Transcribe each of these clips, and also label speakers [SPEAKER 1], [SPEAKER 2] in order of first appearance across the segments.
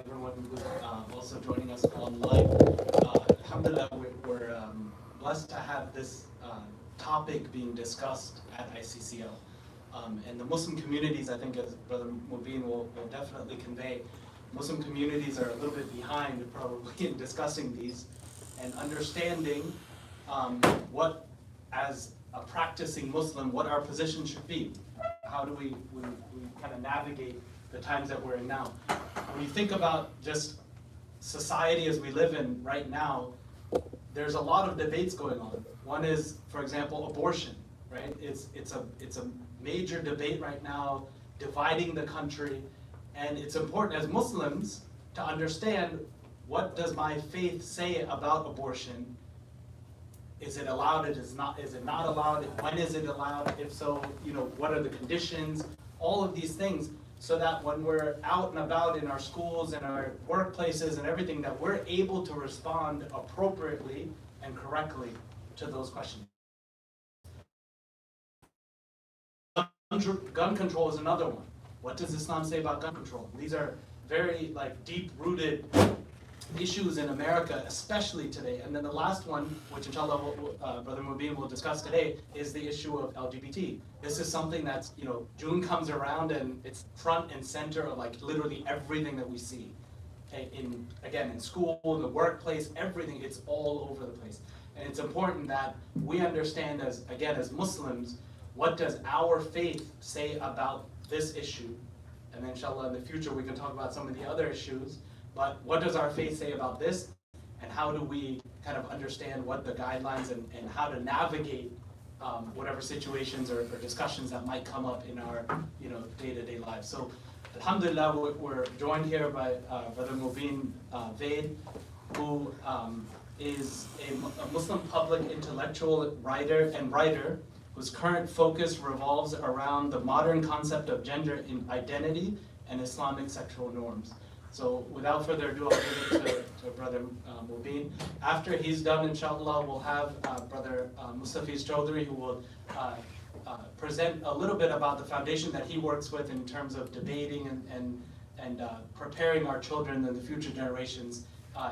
[SPEAKER 1] Everyone who's also joining us online. Alhamdulillah, we're blessed to have this topic being discussed at ICCL. And the Muslim communities, I think, as Brother Mubin will definitely convey, Muslim communities are a little bit behind probably in discussing these and understanding what, as a practicing Muslim, what our position should be. How do we kind of navigate the times that we're in now? When you think about just society as we live in right now, there's a lot of debates going on. One is, for example, abortion, right? It's a major debate right now, dividing the country, and it's important as Muslims to understand, what does my faith say about abortion? Is it allowed? Is it not allowed? When is it allowed? If so, what are the conditions? All of these things, so that when we're out and about in our schools and our workplaces and everything, that we're able to respond appropriately and correctly to those questions. Gun control is another one. What does Islam say about gun control? These are very deep-rooted issues in America, especially today. And then the last one, which inshallah Brother Mubin will discuss today, is the issue of LGBT. This is something that's, June comes around and it's front and center of literally everything that we see. Okay? In school, in the workplace, everything, it's all over the place. And it's important that we understand as Muslims, what does our faith say about this issue? And then inshallah in the future we can talk about some of the other issues. But what does our faith say about this, and how do we kind of understand what the guidelines and how to navigate whatever situations or discussions that might come up in our day-to-day lives. So alhamdulillah, we're joined here by Brother Mubin Vaid, who is a Muslim public intellectual writer whose current focus revolves around the modern concept of gender identity and Islamic sexual norms. So without further ado, I'll give it to Brother Mubin. After he's done, inshallah, we'll have Brother Mustafiz Chaudhry, who will present a little bit about the foundation that he works with in terms of debating and preparing our children and the future generations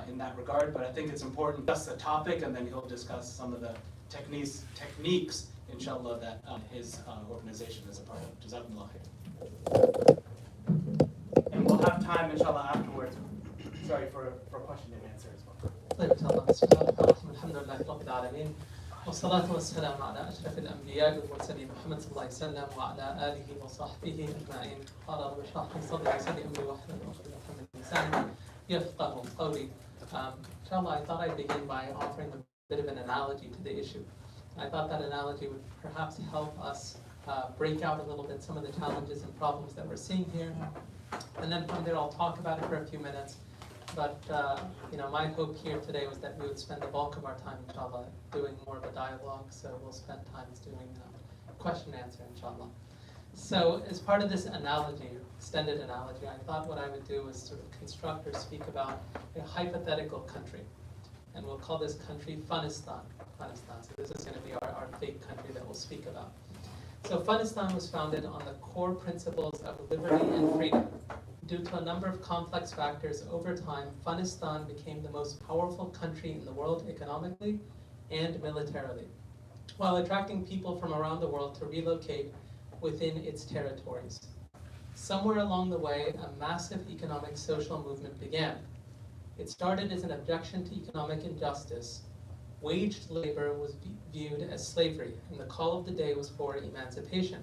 [SPEAKER 1] in that regard. But I think it's important to discuss the topic, and then he'll discuss some of the techniques, inshallah, that his organization is a part of. Jazakumullah khair. And we'll have time, inshallah, afterwards. Sorry for question and answer as well.
[SPEAKER 2] طيب إن شاء الله. بسم الله الرحمن الرحيم. الحمد لله رب العالمين. والصلاة والسلام على أشرف الأنبياء والمرسلين محمد صلى الله عليه وسلم وعلى آله وصحبه أجمعين. قال رب اشرح لي صدري ويسر لي أمري واحلل عقدة من لساني يفقهوا قولي. Inshallah, I thought I'd begin by offering a bit of an analogy to the issue. I thought that analogy would perhaps help us break out a little bit some of the challenges and problems that we're seeing here. And then from there, I'll talk about it for a few minutes. But my hope here today was that we would spend the bulk of our time, inshallah, doing more of a dialogue. So we'll spend time doing question and answer, inshallah. So as part of this analogy, extended analogy, I thought what I would do is sort of construct or speak about a hypothetical country. And we'll call this country Funistan. So this is going to be our fake country that we'll speak about. So Funistan was founded on the core principles of liberty and freedom. Due to a number of complex factors over time, Funistan became the most powerful country in the world economically and militarily, while attracting people from around the world to relocate within its territories. Somewhere along the way, a massive economic social movement began. It started as an objection to economic injustice. Waged labor was viewed as slavery, and the call of the day was for emancipation.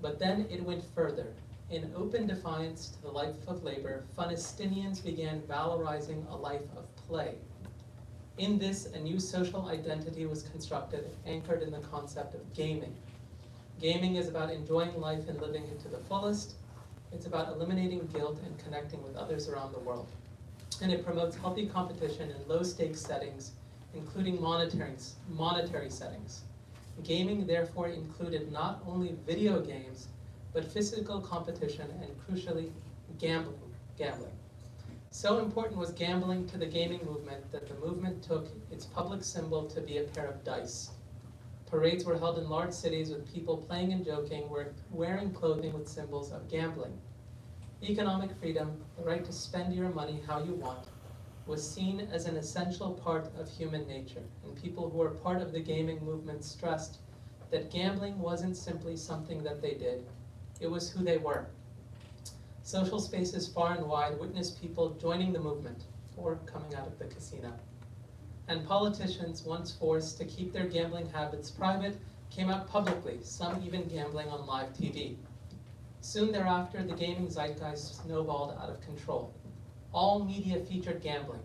[SPEAKER 2] But then it went further. In open defiance to the life of labor, Funistinians began valorizing a life of play. In this, a new social identity was constructed, anchored in the concept of gaming. Gaming is about enjoying life and living it to the fullest. It's about eliminating guilt and connecting with others around the world. and it promotes healthy competition in low-stakes settings, including monetary settings. Gaming therefore included not only video games, but physical competition and, crucially, gambling. So important was gambling to the gaming movement that the movement took its public symbol to be a pair of dice. Parades were held in large cities with people playing and joking, wearing clothing with symbols of gambling. Economic freedom, the right to spend your money how you want, was seen as an essential part of human nature, and people who were part of the gaming movement stressed that gambling wasn't simply something that they did, it was who they were. Social spaces far and wide witnessed people joining the movement or coming out of the casino. And politicians, once forced to keep their gambling habits private, came out publicly, some even gambling on live TV. Soon thereafter, the gaming zeitgeist snowballed out of control. All media featured gambling.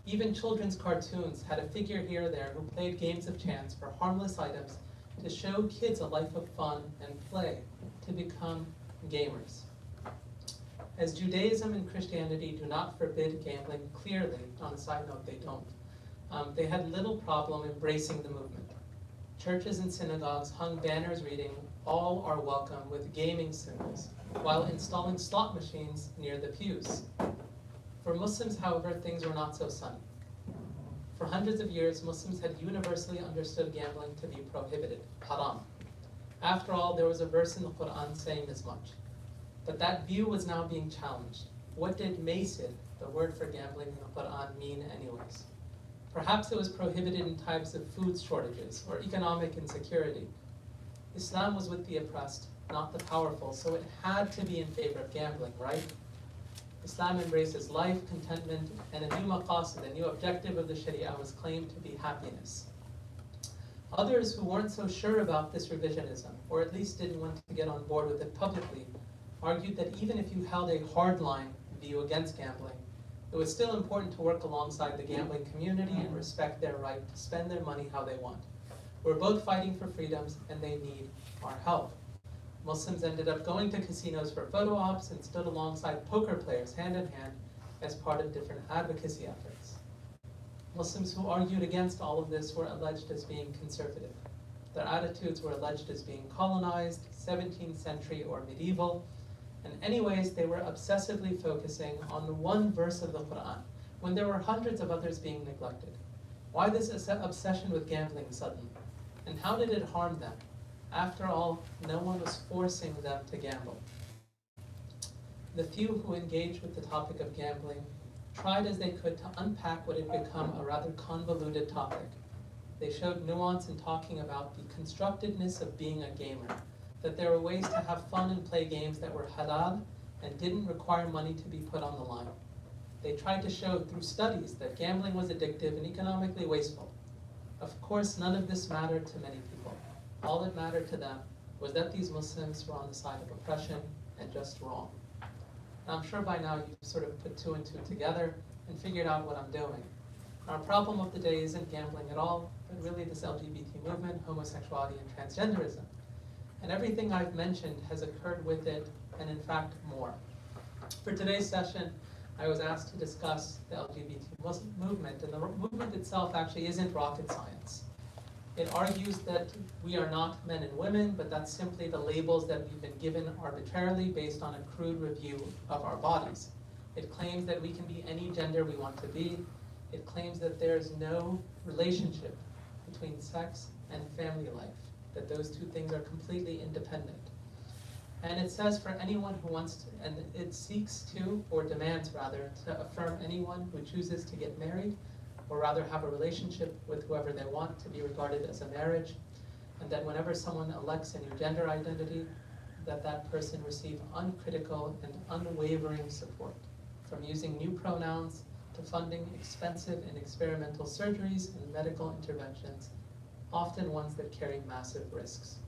[SPEAKER 2] Even children's cartoons had a figure here or there who played games of chance for harmless items to show kids a life of fun and play, to become gamers. As Judaism and Christianity do not forbid gambling, clearly, on a side note, they don't. They had little problem embracing the movement. Churches and synagogues hung banners reading, "All are welcome," with gaming symbols, while installing slot machines near the pews. For Muslims, however, things were not so sunny. For hundreds of years, Muslims had universally understood gambling to be prohibited, haram. After all, there was a verse in the Quran saying as much. But that view was now being challenged. What did maisir, the word for gambling in the Quran, mean anyways? Perhaps it was prohibited in times of food shortages or economic insecurity. Islam was with the oppressed, not the powerful, so it had to be in favor of gambling, right? Islam embraces life, contentment, and a new maqasid, a new objective of the Sharia was claimed to be happiness. Others who weren't so sure about this revisionism, or at least didn't want to get on board with it publicly, argued that even if you held a hardline view against gambling, it was still important to work alongside the gambling community and respect their right to spend their money how they want. We're both fighting for freedoms, and they need our help. Muslims ended up going to casinos for photo ops and stood alongside poker players hand in hand as part of different advocacy efforts. Muslims who argued against all of this were alleged as being conservative. Their attitudes were alleged as being colonized, 17th century or medieval, and anyways, they were obsessively focusing on one verse of the Quran, when there were hundreds of others being neglected. Why this obsession with gambling suddenly? And how did it harm them? After all, no one was forcing them to gamble. The few who engaged with the topic of gambling tried as they could to unpack what had become a rather convoluted topic. They showed nuance in talking about the constructedness of being a gamer, that there were ways to have fun and play games that were halal and didn't require money to be put on the line. They tried to show through studies that gambling was addictive and economically wasteful. Of course, none of this mattered to many people. All that mattered to them was that these Muslims were on the side of oppression and just wrong. And I'm sure by now you've sort of put two and two together and figured out what I'm doing. Our problem of the day isn't gambling at all, but really this LGBT movement, homosexuality, and transgenderism. And everything I've mentioned has occurred with it, and in fact, more. For today's session, I was asked to discuss the LGBT Muslim movement, and the movement itself actually isn't rocket science. It argues that we are not men and women, but that's simply the labels that we've been given arbitrarily based on a crude review of our bodies. It claims that we can be any gender we want to be. It claims that there's no relationship between sex and family life, that those two things are completely independent. And it says for anyone who wants to, and it seeks to, or demands rather, to affirm anyone who chooses to get married, or rather have a relationship with whoever they want to be regarded as a marriage, and that whenever someone elects a new gender identity, that that person receive uncritical and unwavering support, from using new pronouns to funding expensive and experimental surgeries and medical interventions, often ones that carry massive risks.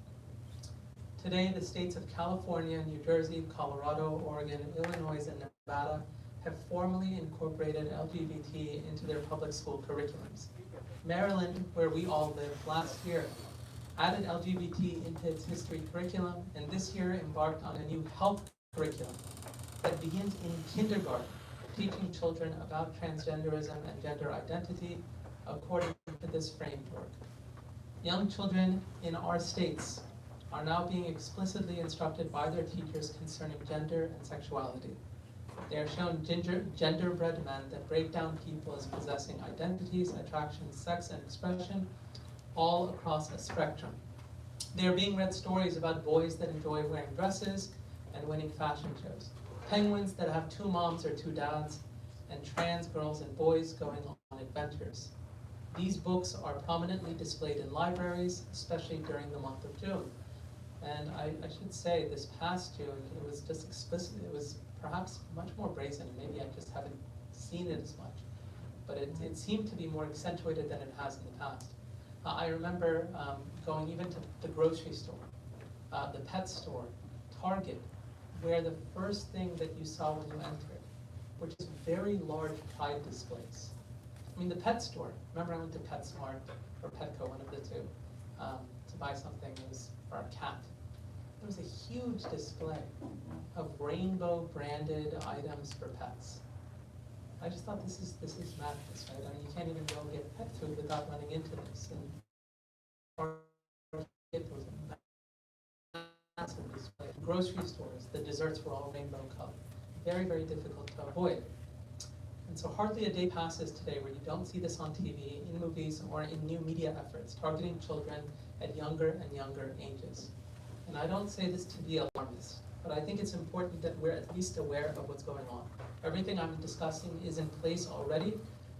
[SPEAKER 2] Today, the states of California, New Jersey, Colorado, Oregon, Illinois, and Nevada have formally incorporated LGBT into their public school curriculums. Maryland, where we all live, last year added LGBT into its history curriculum, and this year embarked on a new health curriculum that begins in kindergarten teaching children about transgenderism and gender identity according to this framework. Young children in our states are now being explicitly instructed by their teachers concerning gender and sexuality. They are shown gender-bred men that break down people as possessing identities, attractions, sex, and expression all across a spectrum. They are being read stories about boys that enjoy wearing dresses and winning fashion shows, penguins that have two moms or two dads, and trans girls and boys going on adventures. These books are prominently displayed in libraries, especially during the month of June. And I should say, this past June, it was just explicit, it was perhaps much more brazen. Maybe I just haven't seen it as much. But it seemed to be more accentuated than it has in the past. I remember going even to the grocery store, the pet store, Target, where the first thing that you saw when you entered were just very large pride displays. I mean, the pet store, remember I went to PetSmart or Petco, one of the two, to buy something. It was for our cat. There was a huge display of rainbow branded items for pets. I just thought this is madness, right? I mean, you can't even go get pet food without running into this. And it was a massive display. Grocery stores, the desserts were all rainbow colored. Very, very difficult to avoid. And so hardly a day passes today where you don't see this on TV, in movies, or in new media efforts targeting children at younger and younger ages. And I don't say this to be alarmist, but I think it's important that we're at least aware of what's going on. Everything I'm discussing is in place already,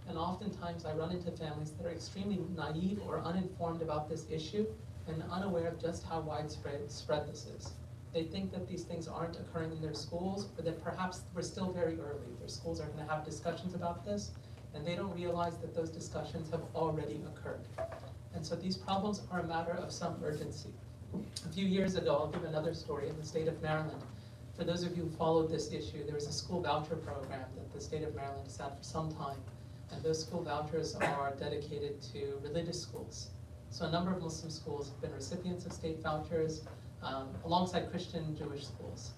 [SPEAKER 2] and oftentimes I run into families that are extremely naive or uninformed about this issue and unaware of just how widespread this is. They think that these things aren't occurring in their schools, or that perhaps we're still very early. Their schools are going to have discussions about this, and they don't realize that those discussions have already occurred. And so these problems are a matter of some urgency. A few years ago, I'll give another story. In the state of Maryland, for those of you who followed this issue, there was a school voucher program that the state of Maryland has had for some time, and those school vouchers are dedicated to religious schools. So a number of Muslim schools have been recipients of state vouchers, alongside Christian Jewish schools.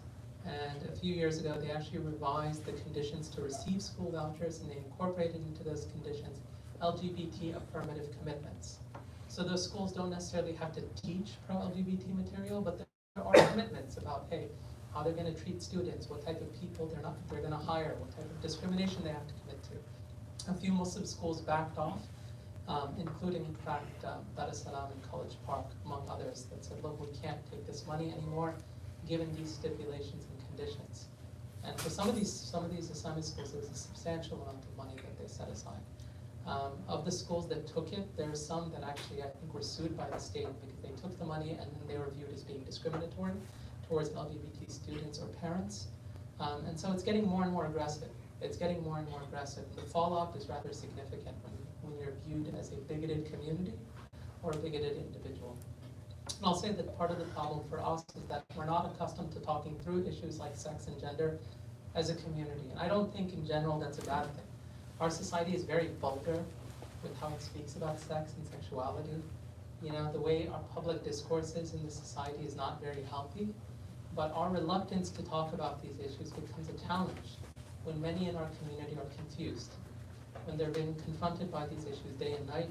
[SPEAKER 2] And a few years ago, they actually revised the conditions to receive school vouchers, and they incorporated into those conditions LGBT affirmative commitments. So those schools don't necessarily have to teach pro-LGBT material, but there are commitments about, hey, how they're going to treat students, what type of people they're going to hire, what type of discrimination they have to commit to. A few Muslim schools backed off, including, in fact, Dar es Salaam and College Park, among others, that said, look, we can't take this money anymore, given these stipulations and conditions. And for some of these Islamic schools, there was a substantial amount of money that they set aside. Of the schools that took it, there are some that actually, I think, were sued by the state because they took the money and then they were viewed as being discriminatory towards LGBT students or parents. And so it's getting more and more aggressive. It's getting more and more aggressive. The fallout is rather significant when you're viewed as a bigoted community or a bigoted individual. And I'll say that part of the problem for us is that we're not accustomed to talking through issues like sex and gender as a community. And I don't think in general that's a bad thing. Our society is very vulgar with how it speaks about sex and sexuality. You know, the way our public discourse is in the society is not very healthy. But our reluctance to talk about these issues becomes a challenge when many in our community are confused, when they're being confronted by these issues day and night,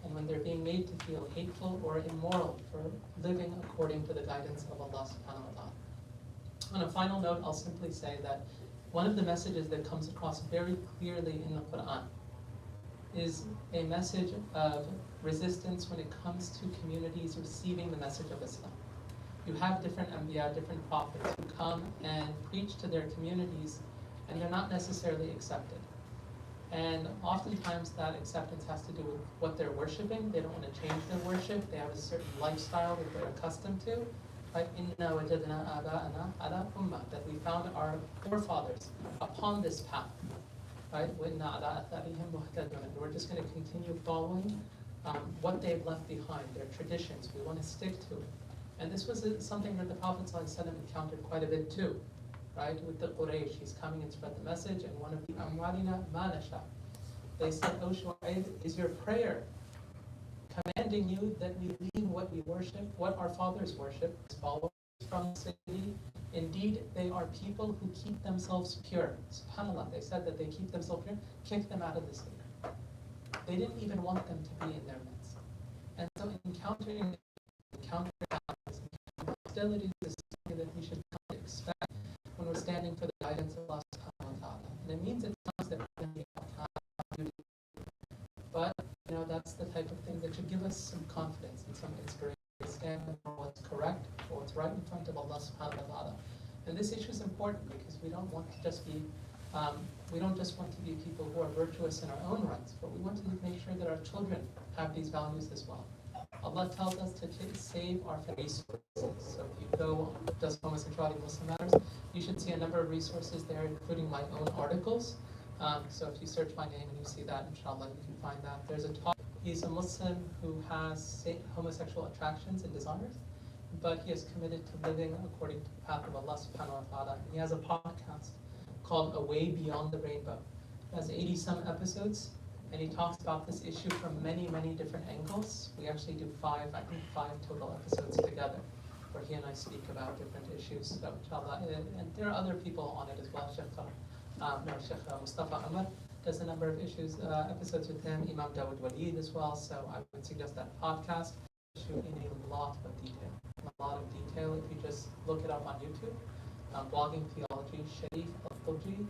[SPEAKER 2] and when they're being made to feel hateful or immoral for living according to the guidance of Allah subhanahu wa ta'ala. On a final note, I'll simply say that one of the messages that comes across very clearly in the Quran is a message of resistance when it comes to communities receiving the message of Islam. You have different anbiya, different prophets who come and preach to their communities, and they're not necessarily accepted. And oftentimes that acceptance has to do with what they're worshiping. They don't want to change their worship. They have a certain lifestyle that they're accustomed to. Like, inna wajadna aba'ana ala ummah, that we found our forefathers upon this path. Right? Wa inna ala atharihim muhtadun. And we're just going to continue following what they've left behind, their traditions. We want to stick to it. And this was something that the Prophet ﷺ encountered quite a bit too. Right, with the Quraysh, he's coming and spread the message, and one of the Amwalina Manasha, they said, "O Shu'aib, is your prayer commanding you that we leave what we worship, what our fathers worship, followers from the city, Indeed, they are people who keep themselves pure. SubhanAllah, they said that they keep themselves pure, kick them out of the state. They didn't even want them to be in their midst. And so encountering hostilities is something that we should come to expect when we're standing for the guidance of Allah subhanahu wa ta'ala. And it means at times that we're going to be accountable. But that's the type of thing that should give us some confidence and some inspiration to stand for what's correct, for what's right in front of Allah subhanahu wa ta'ala. And this issue is important because we don't want to just be people who are virtuous in our own rights, but we want to make sure that our children have these values as well. Allah tells us to save our resources. So if you go, Does Homosexuality Muslim Matters, you should see a number of resources there, including my own articles. So if you search my name and you see that, inshallah, you can find that. There's a talk. He's a Muslim who has homosexual attractions and desires, but he is committed to living according to the path of Allah subhanahu wa ta'ala. And he has a podcast called A Way Beyond the Rainbow. It has 80-some episodes, and he talks about this issue from many, many different angles. We actually do five total episodes together, where he and I speak about different issues. So, inshallah, and there are other people on it as well. Sheikh Mustafa Ahmad does a number of episodes with him. Imam Dawud Walid as well. So I would suggest that podcast issue in a lot of detail. If you just look it up on YouTube, Blogging Theology, Sharif Al-Tobji,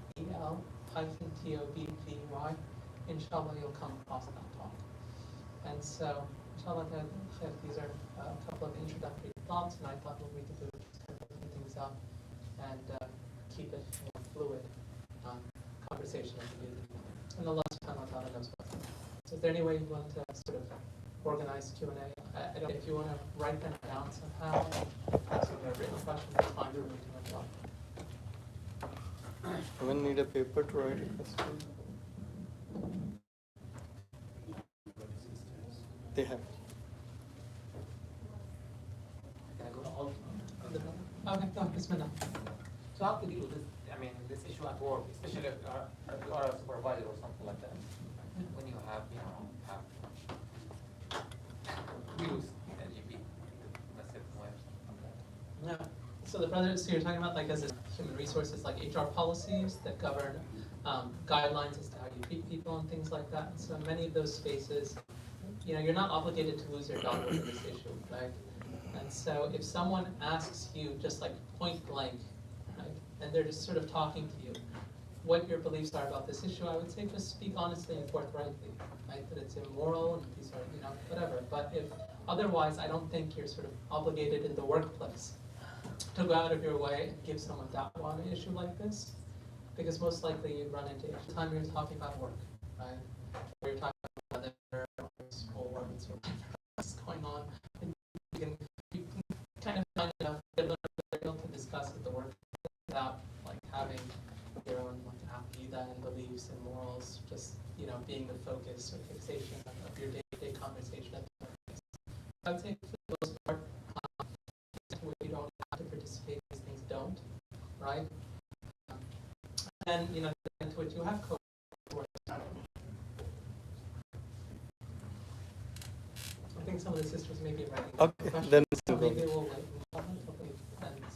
[SPEAKER 2] EL-TOBGY. Inshallah, you'll come across that talk. And so, inshallah, these are a couple of introductory thoughts, and I thought what we could do is just kind of open things up and keep it fluid conversation. And Allah subhanahu wa ta'ala knows best. So is there any way you want to sort of organize Q&A? I don't know if you want to write them down somehow. Ask them a written question, that's fine for me to talk.
[SPEAKER 3] We need a paper to write a question. They have.
[SPEAKER 4] Can I go to all?
[SPEAKER 2] Okay, go, bismillah.
[SPEAKER 4] So how to deal with this? I mean, this issue at work, especially if you are a supervisor or something like that. When you have, views LGBT, that's it, or something like that.
[SPEAKER 2] Yeah. So the brother, so you're talking about like as a human resources, like HR policies that govern guidelines as to how you treat people and things like that. And so in many of those spaces, you're not obligated to lose your job over this issue, right? And so if someone asks you just like point blank, right, and they're just sort of talking to you, what your beliefs are about this issue, I would say just speak honestly and forthrightly, right? That it's immoral and these are, whatever. But if otherwise, I don't think you're sort of obligated in the workplace to go out of your way and give someone da'wah on an issue like this, because most likely you run into every time you're talking about work, right? Or you're talking about whether school or what's going on, and you can kind of find enough to discuss at the work without like having your own like aqidah and beliefs and morals just being the focus or fixation of your day-to-day conversation at the workplace. I would say for the most part, where you don't have to participate, these things don't, right? And into which you have co-workers. I think some of the sisters may be writing.
[SPEAKER 3] Okay,
[SPEAKER 2] questions,
[SPEAKER 3] then
[SPEAKER 2] so
[SPEAKER 3] we'll go.
[SPEAKER 2] maybe we'll wait and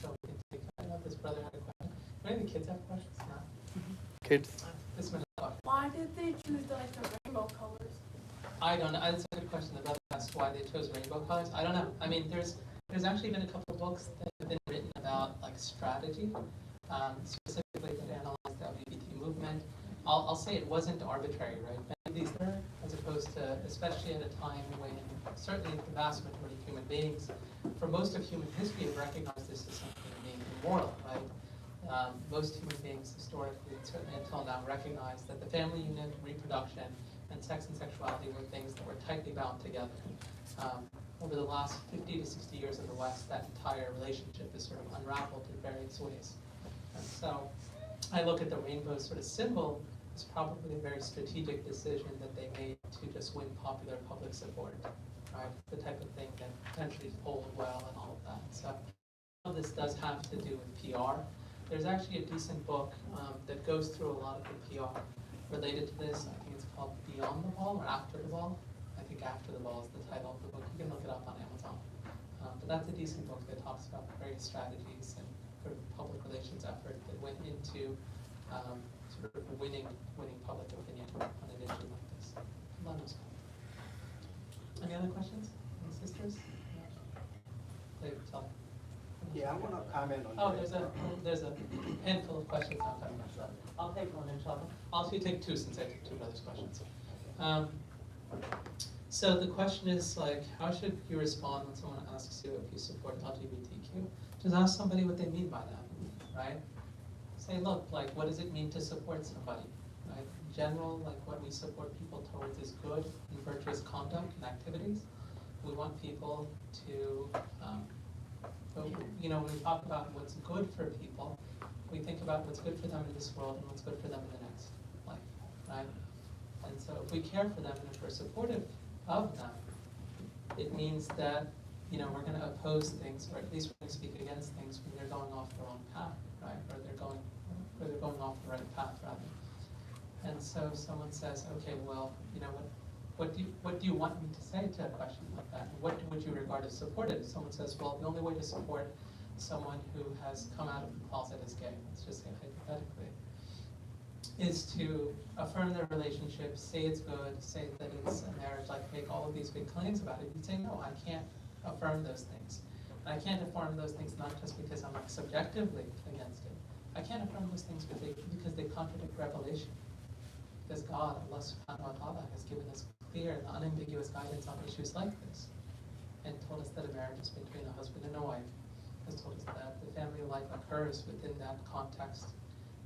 [SPEAKER 2] so we can take. I know this brother had a question. Maybe the kids have questions. No.
[SPEAKER 3] Kids.
[SPEAKER 2] This minute.
[SPEAKER 5] Why did they choose the rainbow colors?
[SPEAKER 2] I don't know. That's a good question. The brother asked why they chose rainbow colors. I don't know. I mean, there's actually been a couple of books that have been written about like strategy, specifically that analyze the LGBT movement. I'll say it wasn't arbitrary, right? Many of these are, as opposed to, especially at a time when certainly the vast majority of human beings, for most of human history, have recognized this as something being immoral, right? Most human beings historically, certainly until now, recognize that the family unit, reproduction, and sex and sexuality were things that were tightly bound together. Over the last 50 to 60 years in the West, that entire relationship is sort of unraveled in various ways. And so I look at the rainbow sort of symbol as probably a very strategic decision that they made to just win popular public support, right? The type of thing that potentially polled well and all of that. So all of this does have to do with PR. There's actually a decent book that goes through a lot of the PR related to this. I think it's called Beyond the Ball or After the Ball. I think After the Ball is the title of the book. You can look it up on Amazon. But that's a decent book that talks about various strategies and sort of public relations effort that went into sort of winning public opinion on an issue like this. Allah knows. Any other questions? Any sisters? They tell.
[SPEAKER 6] Yeah, I want to comment on.
[SPEAKER 2] Oh, there's a handful of questions now coming.
[SPEAKER 4] I'll take one, inshallah.
[SPEAKER 2] I'll actually take two since I took two brothers' questions. So the question is like, how should you respond when someone asks you if you support LGBTQ? Just ask somebody what they mean by that, right? Say, look, like, what does it mean to support somebody, right? In general, like, what we support people towards is good and virtuous conduct and activities. We want people to, you know, when we talk about what's good for people, we think about what's good for them in this world and what's good for them in the next life, right? And so if we care for them and if we're supportive of them, it means that, you know, we're going to oppose things, or at least we're going to speak against things when they're going off the wrong path, right? Or they're going off the right path, rather. And so if someone says, okay, well, you know, what do you want me to say to a question like that? What would you regard as supportive? If someone says, well, the only way to support someone who has come out of the closet as gay, let's just say hypothetically, is to affirm their relationship, say it's good, say that it's a marriage, like make all of these big claims about it. You'd say, no, I can't affirm those things. And I can't affirm those things not just because I'm like subjectively against it. I can't affirm those things because they contradict revelation. Because God, Allah subhanahu wa ta'ala, has given us clear and unambiguous guidance on issues like this, and told us that a marriage is between a husband and a wife, has told us that the family life occurs within that context,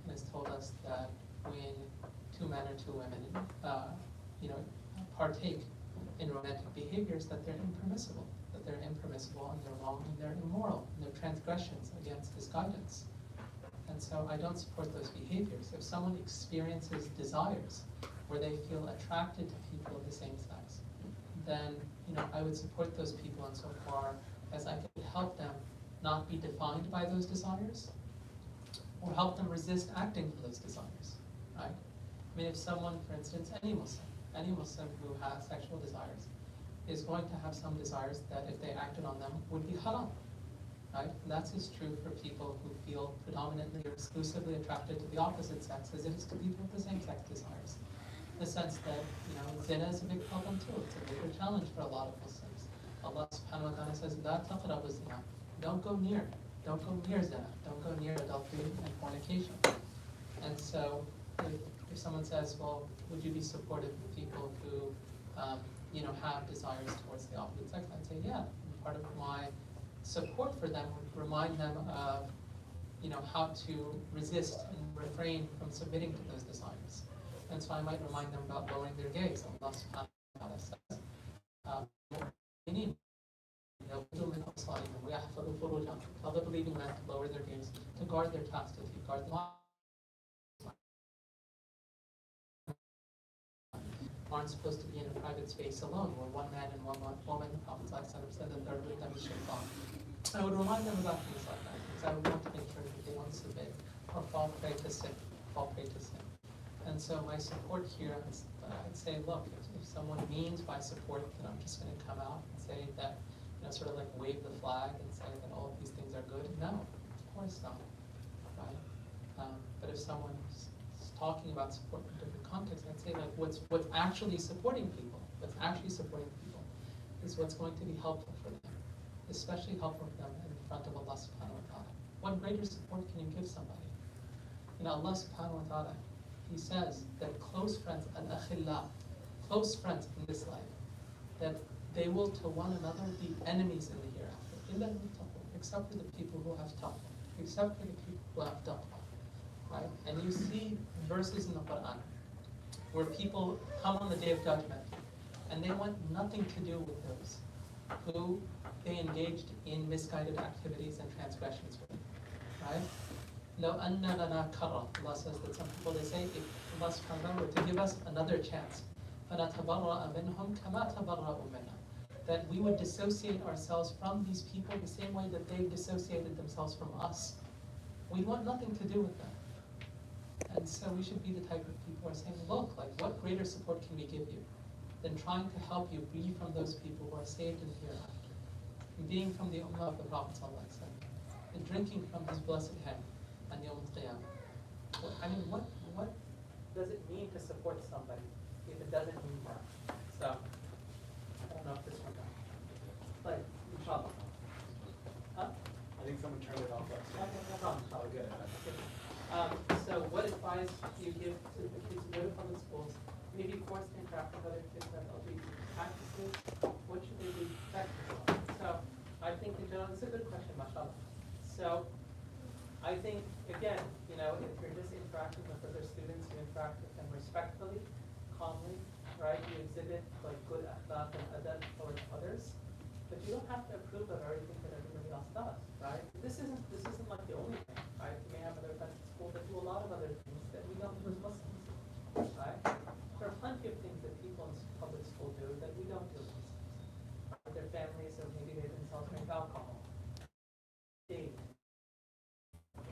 [SPEAKER 2] and has told us that when two men or two women, you know, partake in romantic behaviors, that they're impermissible, and they're wrong, and they're immoral, and they're transgressions against this guidance. And so I don't support those behaviors. If someone experiences desires where they feel attracted to people of the same sex, then, you know, I would support those people insofar as I could help them not be defined by those desires, or help them resist acting for those desires, right? I mean, if someone, for instance, any Muslim who has sexual desires is going to have some desires that if they acted on them would be haram, right? And that's as true for people who feel predominantly or exclusively attracted to the opposite sex as it is to people with the same sex desires. In the sense that, you know, zina is a big problem too. It's a bigger challenge for a lot of Muslims. Allah subhanahu wa ta'ala says, "La taqrabu zina." Don't go near zina. Don't go near adultery and fornication. And so, if someone says, well, would you be supportive of people who, you know, have desires towards the opposite sex? I'd say, yeah. And part of my support for them would remind them of, you know, how to resist and refrain from submitting to those desires. And so I might remind them about lowering their gaze. Allah subhanahu wa ta'ala says, tell the believing men to lower their gaze, to guard their chastity, guard the aren't supposed to be in a private space alone, where one man and one woman, the Prophet said that they're with them is shaitan. I would remind them about things like that, because I would want to make sure that they don't submit or fall prey to sin. And so my support here, I'd say, look, if someone means by support that I'm just going to come out and say that, you know, sort of like wave the flag and say that all of these things are good, no, of course not, right? But if someone is talking about support in different contexts, I'd say like what's actually supporting people, is what's going to be helpful for them, especially helpful for them in front of Allah subhanahu wa ta'ala. What greater support can you give somebody? You know, Allah subhanahu wa ta'ala, He says that close friends, al-akhillah, close friends in this life, that they will to one another be enemies in the hereafter, except for the people who have taqwa, right? And you see verses in the Quran where people come on the Day of Judgment and they want nothing to do with those who they engaged in misguided activities and transgressions with, right? لو أن لنا كرة, Allah says that some people, they say, if Allah subhanahu wa ta'ala were to give us another chance, فَنَتَبَرَّأَ مِنْهُمْ كَمَا تَبَرَّأُوا مِنَّا, that we would dissociate ourselves from these people the same way that they've dissociated themselves from us. We want nothing to do with them. And so we should be the type of people who are saying, look, like what greater support can we give you than trying to help you be from those people who are saved in the hereafter, and being from the ummah of the Prophet ﷺ, drinking from his blessed hand on Yawm al-Qiyamah. I mean, what does it mean to support somebody if it doesn't mean that? So, I don't know if this one got. Like, inshallah. Huh?
[SPEAKER 1] I think someone turned it off.
[SPEAKER 2] Okay, no problem.
[SPEAKER 1] Oh, good.
[SPEAKER 2] So what advice do you give to the kids who go to public schools, maybe forced to interact with other kids that LGBT practices? What should they do to protect themselves? So I think in general, this is a good question, mashallah. So I think, again, if you're just interacting with other students, you interact with them respectfully, calmly, right? You exhibit like good akhlaq and adab towards others. But you don't have to approve of everything that everybody else does, right? This isn't like the only thing, right? You may have other friends at school that do a lot of other things that we don't do as Muslims, right? There are plenty of things that people in public school do that we don't do as Muslims. Right? Their families, or maybe they themselves drink alcohol. They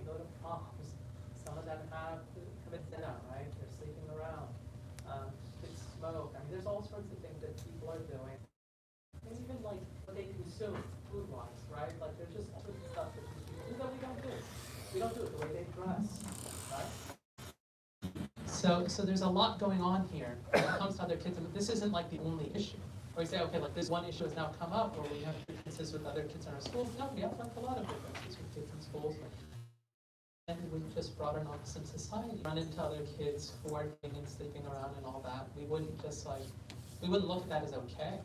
[SPEAKER 2] go to proms. Some of them have commit zina, right? They're sleeping around. They smoke. I mean, there's all sorts of things that people are doing. And even like what they consume food-wise, right? Like there's just all sorts of stuff that these people do that we don't do. We don't do it the way they dress, right? So there's a lot going on here when it comes to other kids. And this isn't like the only issue. Or we say, okay, like this one issue has now come up where we have differences with other kids in our schools. No, we have like a lot of differences with kids in schools. And we just brought an Muslim society. Run into other kids who are drinking and sleeping around and all that. We wouldn't look at that as okay.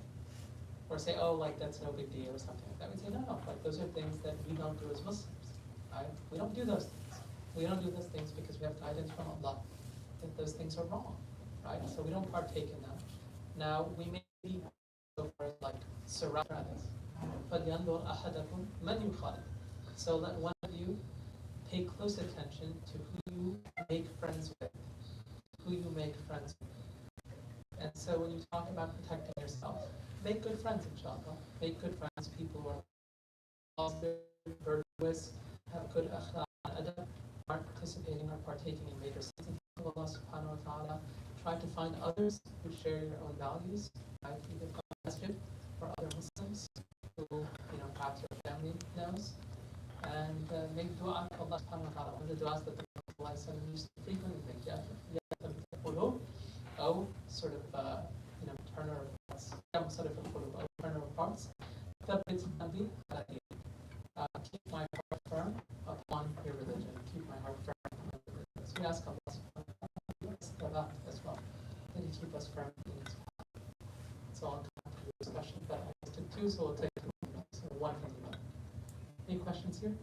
[SPEAKER 2] Or say, oh, like that's no big deal or something like that. We'd say, no, like those are things that we don't do as Muslims, right? We don't do those things. We don't do those things because we have guidance from Allah that those things are wrong, right? So we don't partake in them. Now, we may be so far as like surround others. فَلْيَنْظُرْ أَحَدَكُمْ مَنْ يُخَالِطُ. So let one of you pay close attention to who you make friends with, And so when you talk about protecting yourself, make good friends, inshallah. Make good friends, people who are positive, virtuous, have good akhlaq and adab, aren't participating or partaking in major sins of Allah subhanahu wa ta'ala. Try to find others who share your own values, right? Either from the masjid or other Muslims who, perhaps your family knows. And make dua to Allah subhanahu wa ta'ala. One of the du'as that the Prophet used to frequently make, sort of, turner of hearts. Turner of hearts. Keep my heart firm upon your religion. Keep my heart firm upon your religion. So we ask Allah subhanahu wa ta'ala as well, that He keep us firm in His path. So I'll come to the discussion, but I took two, so we'll take 2 minutes, so one from the other. Any questions here?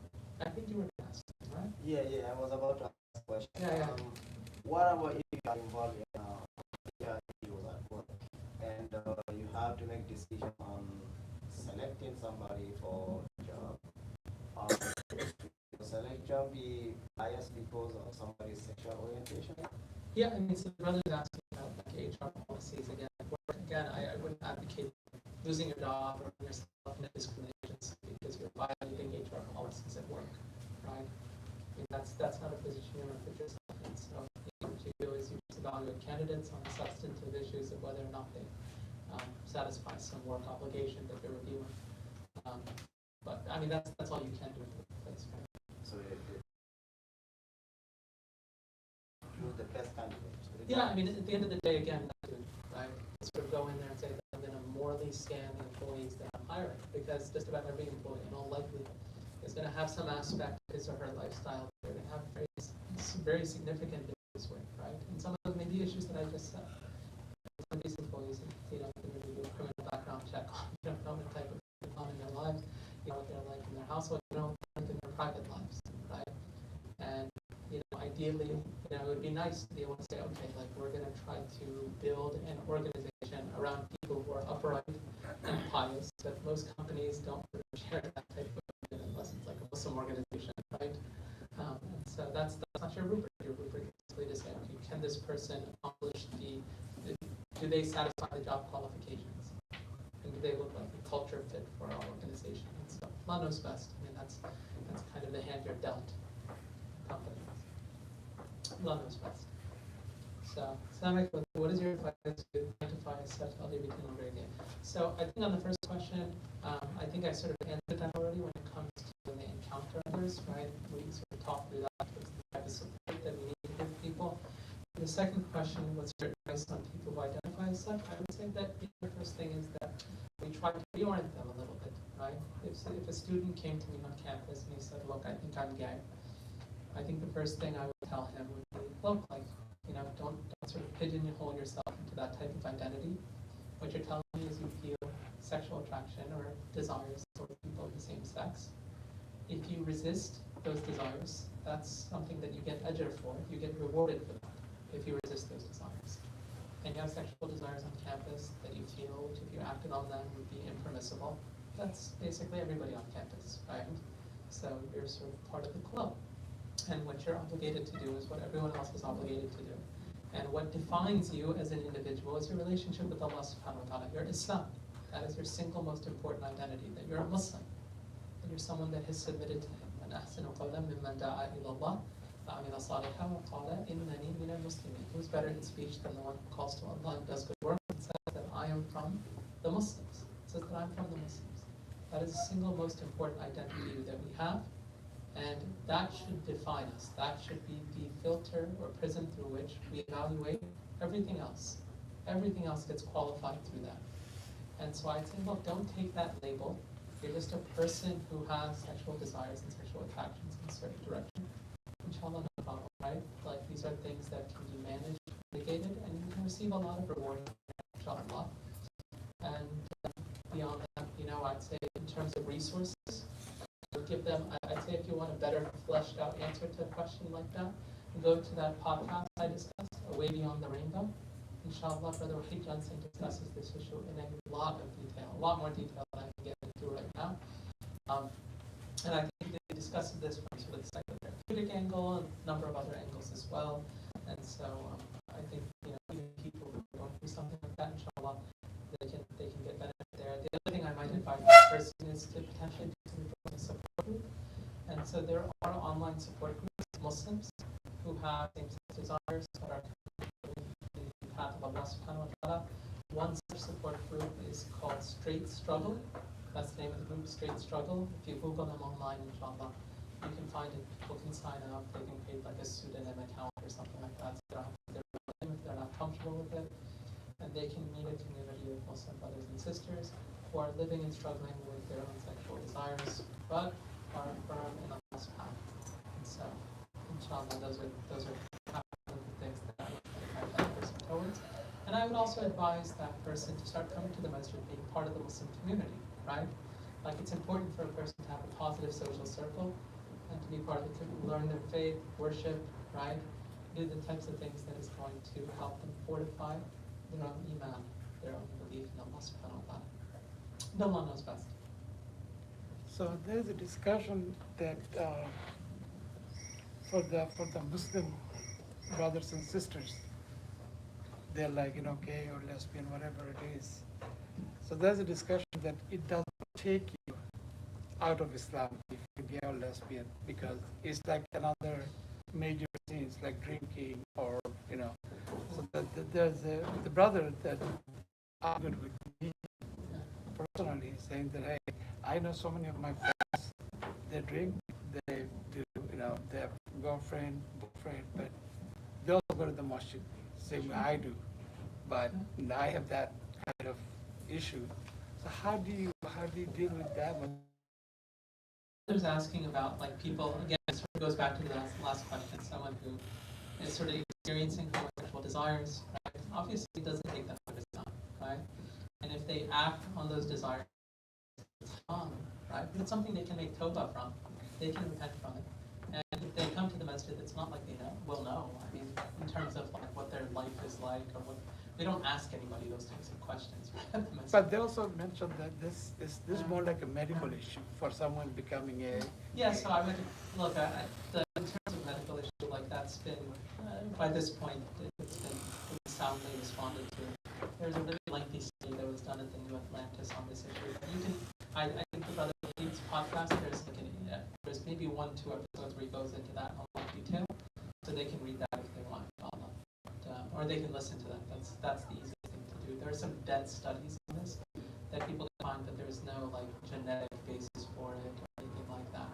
[SPEAKER 2] I think you were asking, right?
[SPEAKER 6] Yeah, I was about to ask a question.
[SPEAKER 2] Yeah.
[SPEAKER 6] What about if you are involved in issues at work and you have to make decision on selecting somebody for a job? The selection be biased because of somebody's sexual orientation?
[SPEAKER 2] Yeah, I mean, so the brother's asking about like HR policies again. Again, I wouldn't advocate losing your job or yourself in a discrimination because you're violating HR policies at work, right? I mean, that's not a position you want to put yourself in. So what you do is you just evaluate candidates on the substantive issues of whether or not they satisfy some work obligation that you're reviewing. But I mean, that's all you can do in the workplace, right?
[SPEAKER 6] So choose the best candidate.
[SPEAKER 2] Yeah, I mean, at the end of the day, again, right? Sort of go in there and say that I'm going to morally scan the employees that I'm hiring, because just about every employee, in all likelihood, is going to have some aspect of his or her lifestyle they're going to have very significant issues with, right? And some of them may be issues that I just said. Some of these employees, they do a criminal background check on, know what type of thing on in their lives, what they're like in their household, like in their private lives, right? And ideally, it would be nice to be able to say, okay, like we're going to try to build an organization around people who are upright and pious, but most companies don't really share that type of unless it's like a Muslim organization, right? And so that's not your rubric. Your rubric is simply to say, okay, can this person accomplish do they satisfy the job qualifications? And do they look like a culture fit for our organization? And so Allah knows best. I mean, that's kind of the hand you're dealt companies. Allah knows best. So, Islamic, what is your advice to identify such LGBT So, I think on the first question, I think I sort of answered that already when it comes to when they encounter encounter others, right? We sort of talk through that towards the type of support that we need to give people. The second question, what's your advice on people who identify as such? I would say that the first thing is that we try to reorient them a little bit, right? If a student came to me on campus and he said, look, I think I'm gay, I think the first thing I would tell him would be, look, like, don't sort of pigeonhole yourself into that type of identity. What you're telling me is you feel sexual attraction or desires towards people of the same sex. If you resist those desires, that's something that you get ajr for, you get rewarded for that, if you resist those desires. And you have sexual desires on campus that you feel, which if you acted on them would be impermissible. That's basically everybody on campus, right? So you're sort of part of the club. And what you're obligated to do is what everyone else is obligated to do. And what defines you as an individual is your relationship with Allah subhanahu wa ta'ala, your Islam. That is your single most important identity, that you're a Muslim, that you're someone that has submitted to Him. And أحسن قولا ممن دعا إلى الله وعمل صالحا وقال إنني من المسلمين. Who's better in speech than the one who calls to Allah and does good work and says that I am from the Muslims. It says that I'm from the Muslims. That is the single most important identity that we have. And that should define us. That should be the filter or prism through which we evaluate everything else. Everything else gets qualified through that. And so I'd say, look, don't take that label. You're just a person who has sexual desires and sexual attractions in a certain direction. Inshallah, no problem, right? Like, these are things that can be managed, mitigated, and you can receive a lot of reward, inshallah. And beyond that, I'd say in terms of resources, give them, I'd say if you want a better fleshed out answer to a question like that, go to that podcast I discussed, Way Beyond the Rainbow. Inshallah, Brother Wahid Johnson discusses this issue in a lot of detail, a lot more detail than I can get into right now. And I think they discussed this from sort of the psychotherapeutic angle and a number of other angles as well. And so I think even people who are going through something like that, inshallah, they can get benefit there. The other thing I might advise the person is to potentially join a support group. And so there are online support groups, Muslims who have same-sex desires but are in the path of Allah subhanahu wa ta'ala. One such support group is called Straight Struggle. That's the name of the group, Straight Struggle. If you Google them online, inshallah, you can find it. People can sign up. They can create like a pseudonym account or something like that. So if they're not comfortable with it. And they can meet a community of Muslim brothers and sisters who are living and struggling with their own sexual desires, but are firm in Allah's path. And so, inshallah, those are the things that I would guide that person towards. And I would also advise that person to start coming to the masjid, being part of the Muslim community, right? Like, it's important for a person to have a positive social circle and to be part of it, to learn their faith, worship, right? Do the types of things that is going to help them fortify their own iman, their own belief in Allah subhanahu wa ta'ala. No one knows best.
[SPEAKER 7] So there's a discussion that for the Muslim brothers and sisters, they're like, gay or lesbian, whatever it is. So there's a discussion that it doesn't take you out of Islam if you're gay or lesbian, because it's like another major sins like drinking or, So there's the brother that argued with me personally, saying that, hey, I know so many of my friends, they drink, they do, they have girlfriend, boyfriend, but they also go to the masjid, same way I do. But I have that kind of issue. So how do you deal with that one?
[SPEAKER 2] There's asking about like people, again, it sort of goes back to the last question, someone who is sort of experiencing homosexual desires, right? Obviously it doesn't take them out of Islam, right? And if they act on those desires, it's haram, right? But it's something they can make tawbah from. They can repent from it. And if they come to the masjid, it's not like they will know. I mean, in terms of like what their life is like or what, we don't ask anybody those types of questions, right?
[SPEAKER 7] But they also mentioned that this is more like a medical issue for someone becoming a...
[SPEAKER 2] Yeah, so I would, look, in terms of medical issue, like that's been, by this point, it's been soundly responded to. There's a really lengthy study that was done at the New Atlantis on this issue. You can, I think the Brother Leeds podcast, there's maybe 1-2 episodes where he goes into that in a lot of detail, so they can read that if they want, or they can listen to that. That's the easiest thing to do. There are some dense studies on this that people find that there's no like genetic basis for it or anything like that.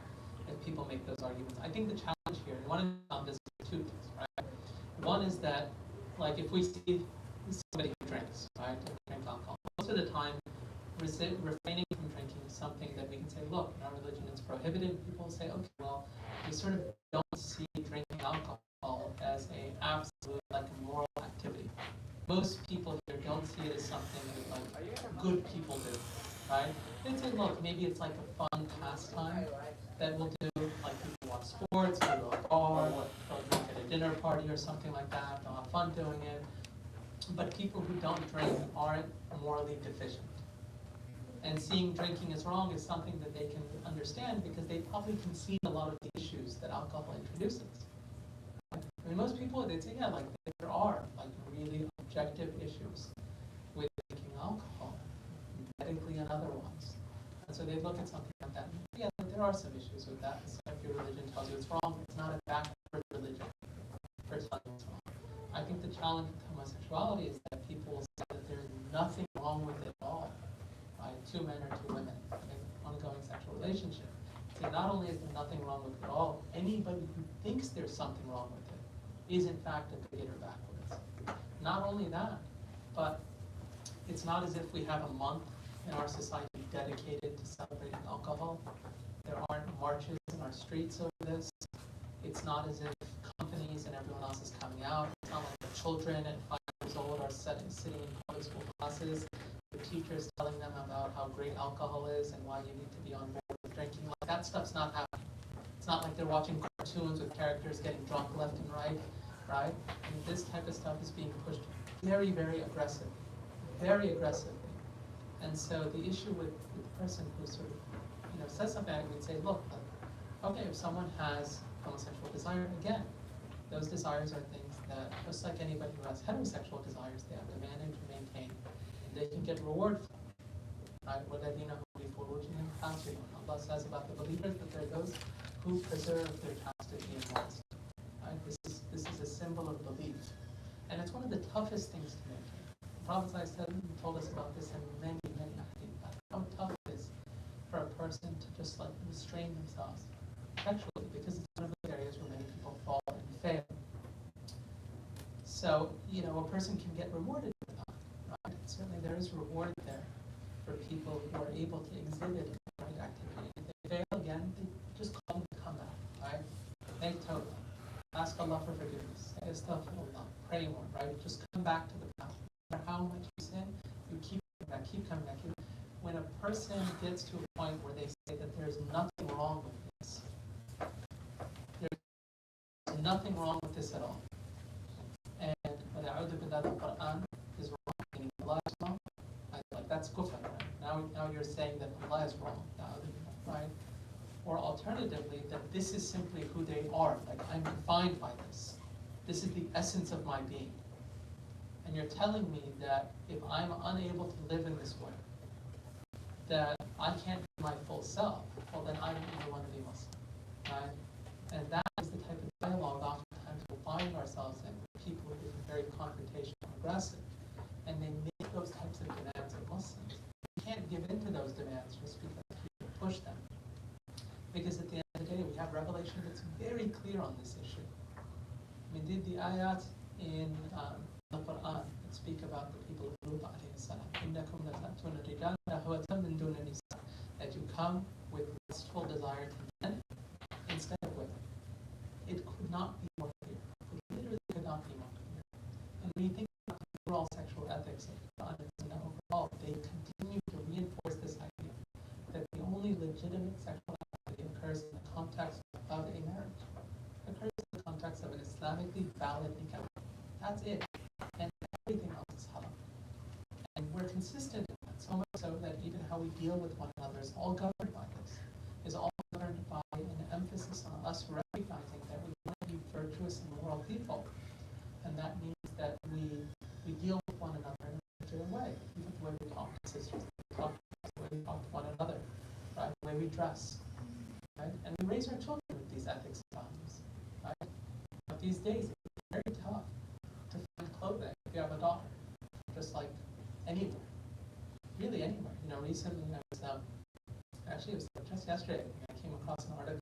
[SPEAKER 2] make those arguments. I think the challenge here, and one of the is two things, right? One is that, like, if we see somebody who drinks, right, drink alcohol, most of the time, refraining from drinking is something that we can say, look, in our religion it's prohibited. People say, okay, well, we sort of don't see drinking alcohol as a absolute, like, a moral activity. Most people here don't see it as something that, like, good people do, right? They say, look, maybe it's like a fun pastime that we'll do, like people watch sports, go to a bar, go drink at a dinner party or something like that, they'll have fun doing it. But people who don't drink aren't morally deficient. And seeing drinking as wrong is something that they can understand because they probably concede a lot of the issues that alcohol introduces. I mean, most people, they'd say, yeah, like, there are, like, really objective issues with drinking alcohol, medically and other ones. And so they look at something like that, and yeah, there are some issues with that. So if your religion tells you it's wrong, it's not a backward religion for telling you it's wrong. I think the challenge with homosexuality is that people will say that there's nothing wrong with it at all. Right? Two men or two women in an ongoing sexual relationship. So not only is there nothing wrong with it at all, anybody who thinks there's something wrong with it is in fact a bigot or backwards. Not only that, but it's not as if we have a month in our society dedicated to celebrating alcohol. There aren't marches in our streets over this. It's not as if companies and everyone else is coming out. It's not like the children at 5 years old are sitting in public school classes, the teachers telling them about how great alcohol is and why you need to be on board with drinking. Like, that stuff's not happening. It's not like they're watching cartoons with characters getting drunk left and right, right? And this type of stuff is being pushed very, very aggressively. Very aggressively. And so the issue with the person who sort of, says something, I would say, look, okay, if someone has homosexual desire, again, those desires are things that, just like anybody who has heterosexual desires, they have to manage and maintain, and they can get reward from it. Right? Allah says about the believers that they're those who preserve their chastity and modesty. Right? This is a symbol of belief. And it's one of the toughest things to maintain. The Prophet told us about this in many, many hadith, how tough it is for a person to just, like, restrain themselves sexually, because it's one of those areas where many people fall and fail. So, a person can get rewarded for that, right? Certainly there is reward there for people who are able to exhibit the right activity. If they fail again, they just call them to come back, right? Make tawbah. Ask Allah for forgiveness. Say astaghfirullah. Pray more, right? Just come back to the path. No matter how much you sin, you keep coming back, keep coming back. When a person gets to a point where they say that there's nothing wrong with this, there's nothing wrong with this at all, and the Quran is wrong, meaning Allah is wrong, like, that's kufr, right? Now you're saying that Allah is wrong, right? Or alternatively, that this is simply who they are, like, I'm defined by this. This is the essence of my being. And you're telling me that if I'm unable to live in this way, that I can't be my full self, well, then I don't even want to be Muslim, right? And that is the type of dialogue oftentimes we'll find ourselves in with people who are very confrontational, aggressive, and they make those types of demands of Muslims. You can't give in to those demands just because people push them. Because at the end of the day, we have revelation that's very clear on this issue. I mean, the ayat in the Quran that speak about the people of Lut alayhi salam, that you come with lustful desire to men instead of women. It could not be more clear. It literally could not be more clear. And when you think about the overall sexual ethics of Quran and Sunnah overall, they continue to reinforce this idea that the only legitimate sexual activity occurs in the context of a marriage. It occurs in the context of an Islamically valid nikah. That's it. And everything else is haram. And we're consistent in that, so much so that even how we deal with one another is all governed by this, is all governed by an emphasis on us recognizing that we want to be virtuous and moral people. And that means that we deal with one another in a particular way. Even the way we talk to sisters, the way we talk to one another, right? The way we dress, right? And we raise our children with these ethics and values, right? But these days, it's very tough to find clothing if you have a daughter, just like anywhere, really anywhere. Recently I was, actually it was just yesterday, I came across an article,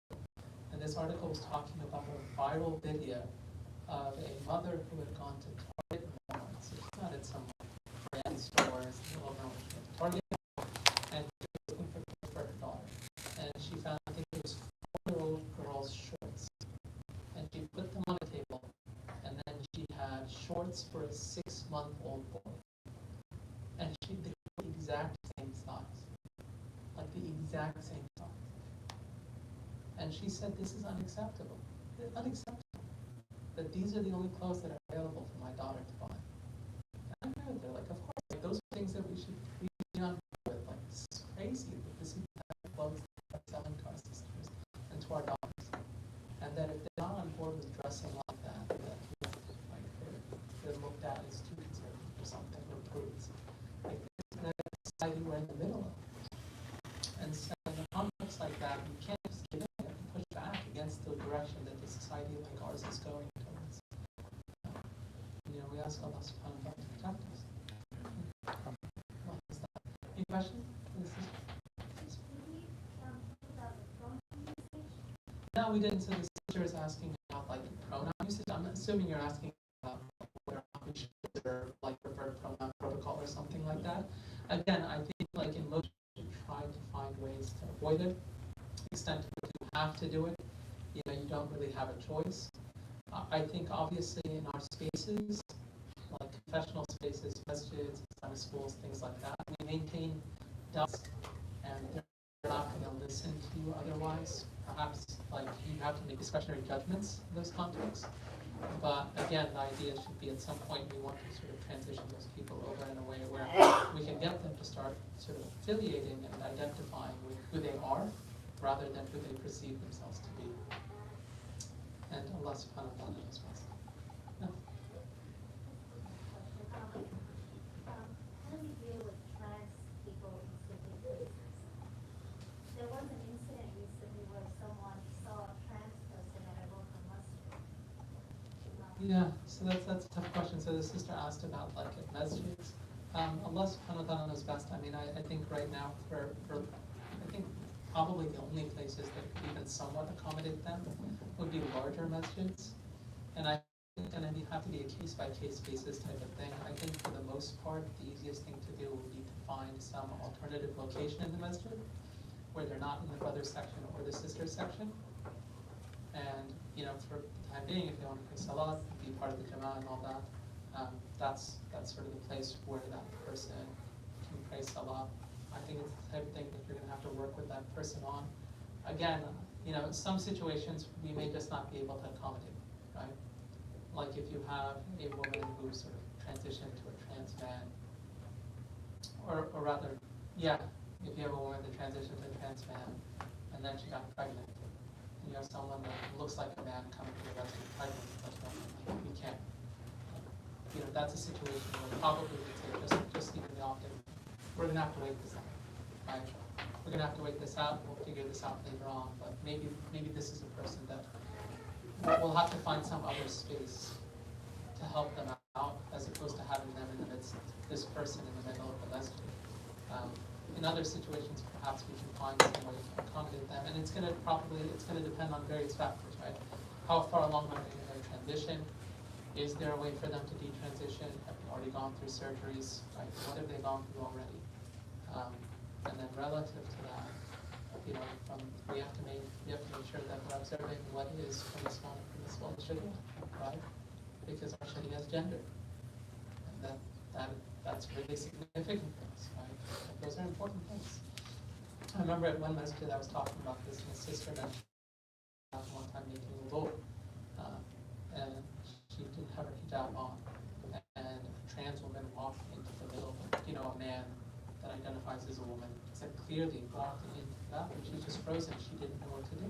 [SPEAKER 2] and this this article was talking about a viral video of a mother who had gone to Target once. It's not at some brand stores, little known Target, and she was looking for her daughter. And she found, I think it was 4-year-old girls' shorts. And she put them on a table, and then she had shorts for a 6-month-old boy. And they were the exact same size. Like the exact same size. And she said, this is unacceptable. It's unacceptable that these are the only clothes that are available for my daughter to buy. And I agree with her, like, of course, like, those are things that we should be on board with. Like, this is crazy that this is the kind of clothes that are selling to our sisters and to our daughters. And that if they're not on board with dressing like that, like they're looked at as too conservative or something, or prudes. Like, this is a society we're in the middle of. And so in a context like that, we can't just give in and push back against the direction that the society like ours is going towards. We ask Allah subhanahu wa ta'ala to protect us. What is that? Any questions? No, we didn't. So the sister is asking about like pronoun usage. I'm assuming you're asking about whether we should consider like preferred pronoun protocol or something like that. Again, I think like in most try to find ways to avoid it. To the extent to which you have to do it, you don't really have a choice. I think obviously in our spaces, like confessional spaces, masjids, Islamic schools, things like that, we maintain dusk, and they're not going to listen to you otherwise. Perhaps like you have to make discretionary judgments in those contexts. But again, the idea should be at some point we want to sort of transition those people over in a way where we can get them to start sort of affiliating and identifying with who they are rather than who they perceive themselves to be. And Allah subhanahu wa ta'ala knows best. No.
[SPEAKER 8] How do we deal with trans people in civil places? There was an incident recently where someone saw a trans person at a local masjid.
[SPEAKER 2] Yeah, so that's a tough question. So the sister asked about like at masjids. Allah subhanahu wa ta'ala knows best. I mean, I think right now for I think probably the only places that could even somewhat accommodate them would be larger masjids. And I think going to have to be a case-by-case basis type of thing. I think for the most part, the easiest thing to do would be to find some alternative location in the masjid where they're not in the brother section or the sister section. And, for the time being, if they want to pray salat, be part of the jama'ah and all that, that's sort of the place where that person can pray salat. I think it's the type of thing that you're going to have to work with that person on. Again, in some situations, we may just not be able to accommodate, right? Like if you have a woman who sort of transitioned to a trans man, or rather, if you have a woman that transitioned to a trans man, and then she got pregnant, and you have someone that looks like a man coming to the rescue pregnant, we can't. That's a situation where probably we'd say just even the optic. We're going to have to wait this out, right? We're going to have to wait this out. We'll figure this out later on. But maybe this is a person that we'll have to find some other space to help them out, as opposed to having them in the midst of this person in the middle of the masjid. In other situations, perhaps we can find some way to accommodate them, and it's going to depend on various factors, right? How far along are they in their transition? Is there a way for them to detransition? Have they already gone through surgeries? Right? What have they gone through already? And then relative to that, we have to make sure that we're observing what is permissible and permissible in Sharia, right? Because our Sharia has gender, and that's really significant for us, right? Those are important things. I remember at one masjid I was talking about this, and a sister mentioned one time making wudu, and she didn't have her hijab on, and a trans woman walked into the middle of, a man that identifies as a woman, said clearly walked into that, and she's just frozen. She didn't know what to do,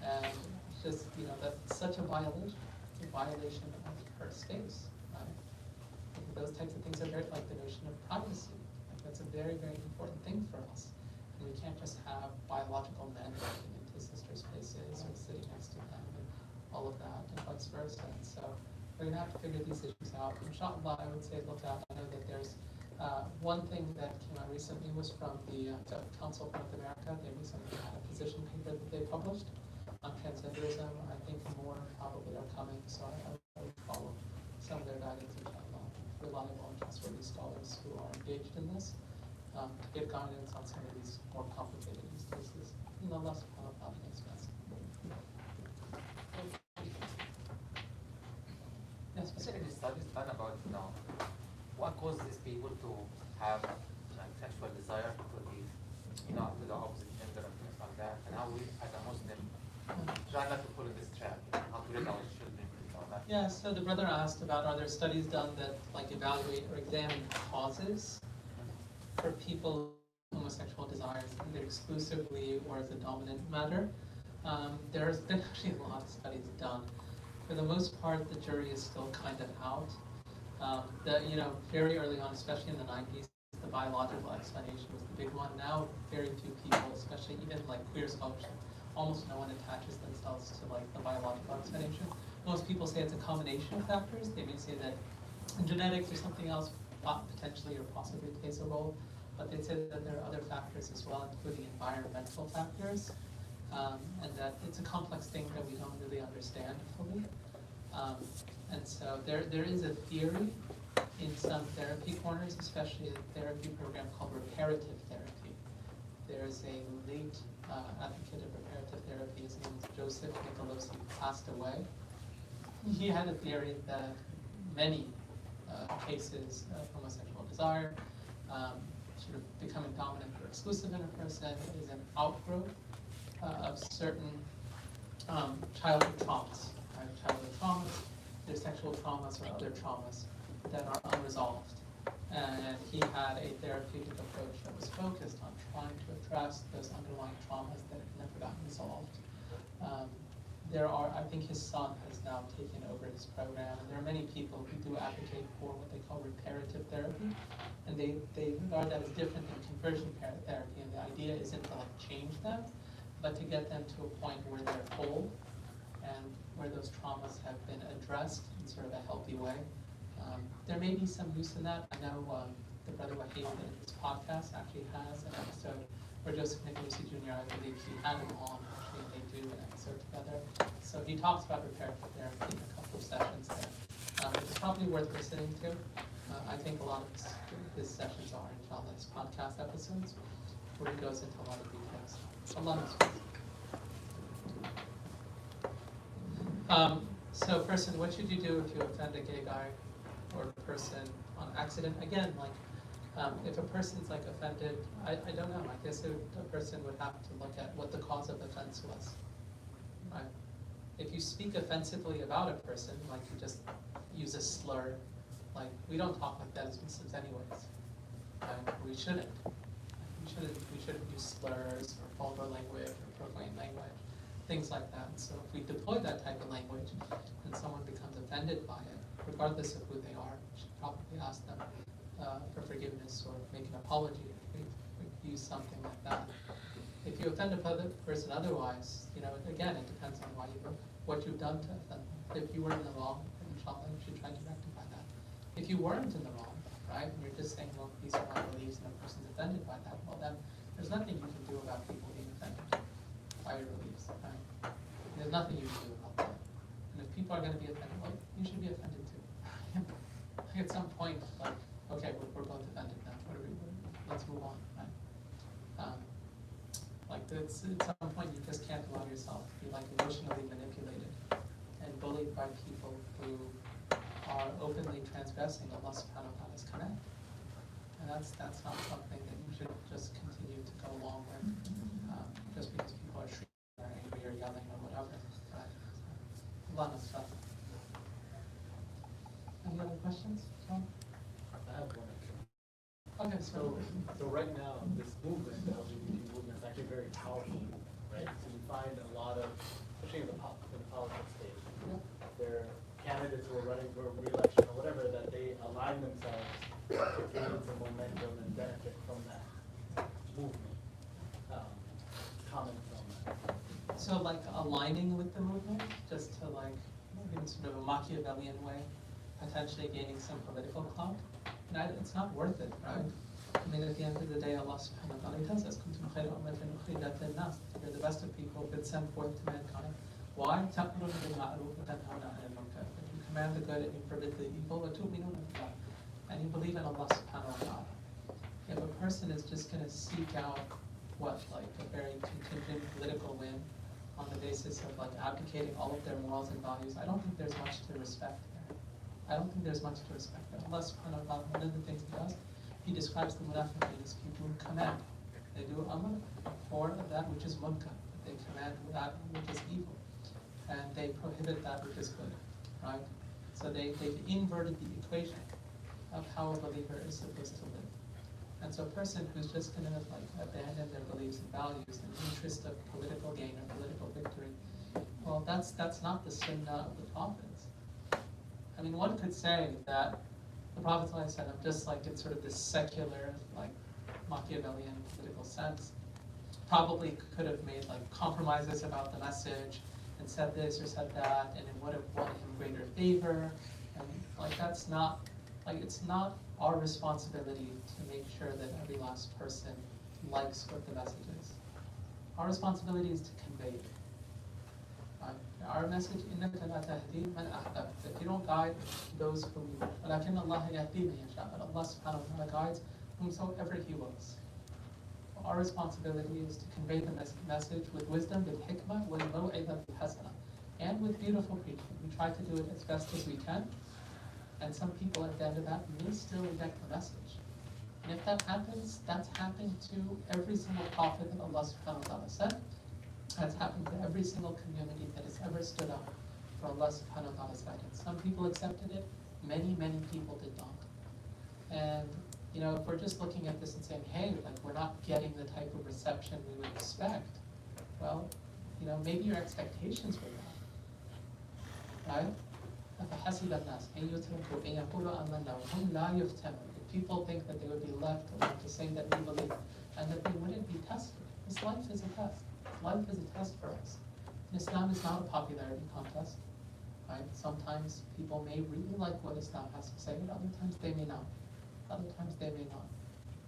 [SPEAKER 2] and just that's such a violation. It's a violation of her space, right? I think those types of things are very like the notion of privacy. Like that's a very, very important thing for us, and we can't just have biological men walking into sisters' places or sitting next to them and all of that, and vice versa. And so we're going to have to figure these issues out. Inshallah, I would say look out. I know that there's one thing that came out recently was from the Council of North America. They recently had a position paper that they published on transgenderism, I think more probably are coming, so I would follow some of their guidance, inshallah, reliable and trustworthy scholars who are engaged in this, to give guidance on some of these more complicated use cases. Allah subhanahu wa ta'ala makes best. Yes,
[SPEAKER 4] Specific studies done about what causes people to have like sexual desire to the opposite gender and things like that, and how we as a Muslim try not to fall in this trap, how to let our children know that.
[SPEAKER 2] Yeah, so the brother asked about, are there studies done that like evaluate or examine causes for people with homosexual desires, either exclusively or as a dominant matter? There's been actually a lot of studies done. For the most part, the jury is still kind of out. Very early on, especially in the 90s, the biological explanation was the big one. Now, very few people, especially even like queer scholarship, almost no one attaches themselves to like the biological explanation. Most people say it's a combination of factors. They may say that genetics or something else potentially or possibly plays a role, but they say that there are other factors as well, including environmental factors, and that it's a complex thing that we don't really understand fully. And so there is a theory in some therapy corners, especially a therapy program called reparative therapy. There's a late advocate of reparative therapy, his name is Joseph Nicolosi, who passed away. He had a theory that many cases of homosexual desire, sort of becoming dominant or exclusive in a person, is an outgrowth of certain childhood traumas. Childhood traumas, their sexual traumas or other traumas that are unresolved. And he had a therapeutic approach that was focused on trying to address those underlying traumas that had never gotten resolved. I think his son has now taken over his program, and there are many people who do advocate for what they call reparative therapy, and they regard that as different than conversion therapy, and the idea isn't to like change them, but to get them to a point where they're whole and where those traumas have been addressed in sort of a healthy way. There may be some use in that. I know the brother Wahid in his podcast actually has an episode where Joseph Nicolosi Jr., I believe he had him on, actually, and they do an episode together. So he talks about reparative therapy in a couple of sessions there. It's probably worth listening to. I think a lot of his sessions are, inshallah, his podcast episodes, where he goes into a lot of details. A lot of So person, what should you do if you offend a gay guy or a person on accident? Again, like, if a person's like offended, I don't know, I guess a person would have to look at what the cause of offense was, right? If you speak offensively about a person, like you just use a slur, like, we don't talk like that as Muslims anyways, right? We shouldn't. We shouldn't use slurs or vulgar language or profane language, things like that. So if we deploy that type of language and someone becomes offended by it, regardless of who they are, we should probably ask them for forgiveness or make an apology if we use something like that. If you offend a person otherwise, again, it depends on what you've done to offend them. If you were in the wrong, then inshallah, you should try to rectify that. If you weren't in the wrong, right, and you're just saying, well, these are my beliefs and a person's offended by that, well then, there's nothing you can do about people being offended by your beliefs, right? There's nothing you can do about that. And if people are going to be offended, well, you should be offended too. At some point, like, okay, we're both offended now. Let's move on, right? At some point, you just can't allow yourself to be like emotionally manipulated and bullied by people who are openly transgressing Allah subhanahu wa ta'ala's command. And that's not something that you should just continue to go along with, just because people are shrieking or angry or yelling or whatever. Right? Allah knows best. Any other questions? John?
[SPEAKER 9] I have one.
[SPEAKER 2] Okay, so
[SPEAKER 9] right now, this movement, the LGBT movement, is actually very powerful, right? So you find a lot of, especially in the politics stage, there are candidates who are running for re-election or whatever, that they align themselves to gain some momentum and benefit from that movement. Comments on that.
[SPEAKER 2] So like aligning with the movement, just to like, in sort of a Machiavellian way, potentially gaining some political clout. And it's not worth it, right? I mean, at the end of the day, Allah subhanahu wa ta'ala tells us, "Kuntum khayra ummatin ukhrijat lin-nas." You're the best of people, been sent forth to mankind. Why? تَأْمُرُونَ بِالْمَعْرُوفِ وَتَنْهَوْنَ عَنِ الْمُنكَرِ. That you command the good and you forbid the evil, وَتُؤْمِنُونَ بِاللَّهِ. And you believe in Allah subhanahu wa ta'ala. If a person is just going to seek out like a very contingent political win on the basis of like abdicating all of their morals and values, I don't think there's much to respect there. I don't think there's much to respect there. Allah subhanahu wa ta'ala, one of the things He does, He describes the munafiqeen as people who command. They do amr for that which is munkar. They command that which is evil. And they prohibit that which is good. Right? So they've inverted the equation of how a believer is supposed to live. And so a person who's just going to like abandon their beliefs and values in the interest of political gain or political victory, well, that's not the sunnah of the prophets. I mean, one could say that the Prophet ﷺ, just like in sort of this secular, like Machiavellian political sense, probably could have made like compromises about the message and said this or said that, and it would have won him greater favor. And like that's not, like it's not our responsibility to make sure that every last person likes what the message is. Our responsibility is to convey it. Our message, إِنَّكَ لَا تَهْدِي مَنْ أَحْبَبْتَ. If you don't guide those whom you want. وَلَكِنَّ اللَّهَ يَهْدِي مَن يَشَاءُ. But Allah subhanahu wa ta'ala guides whomsoever He wills. Our responsibility is to convey the message with wisdom, with hikmah, وَالْمَوْعِظَةِ الْحَسَنَةِ, and with beautiful preaching. We try to do it as best as we can. And some people at the end of that may still reject the message. And if that happens, that's happened to every single prophet that Allah subhanahu wa ta'ala sent. That's happened to every single community that has ever stood up for Allah subhanahu wa ta'ala's guidance. Some people accepted it, many, many people did not. And you know, if we're just looking at this and saying, hey, like we're not getting the type of reception we would expect, well, you know, maybe your expectations were that. Right? أَفَحَسِبَ النَّاسَ أَن يُتْرَكُوا أَن يَقُولُوا آمَنَّا وَهُمْ لَا يُفْتَنُونَ. If people think that they would be left alone to say that we believe and that they wouldn't be tested. This life is a test. Life is a test for us. And Islam is not a popularity contest. Right? Sometimes people may really like what Islam has to say, and other times they may not. Other times they may not.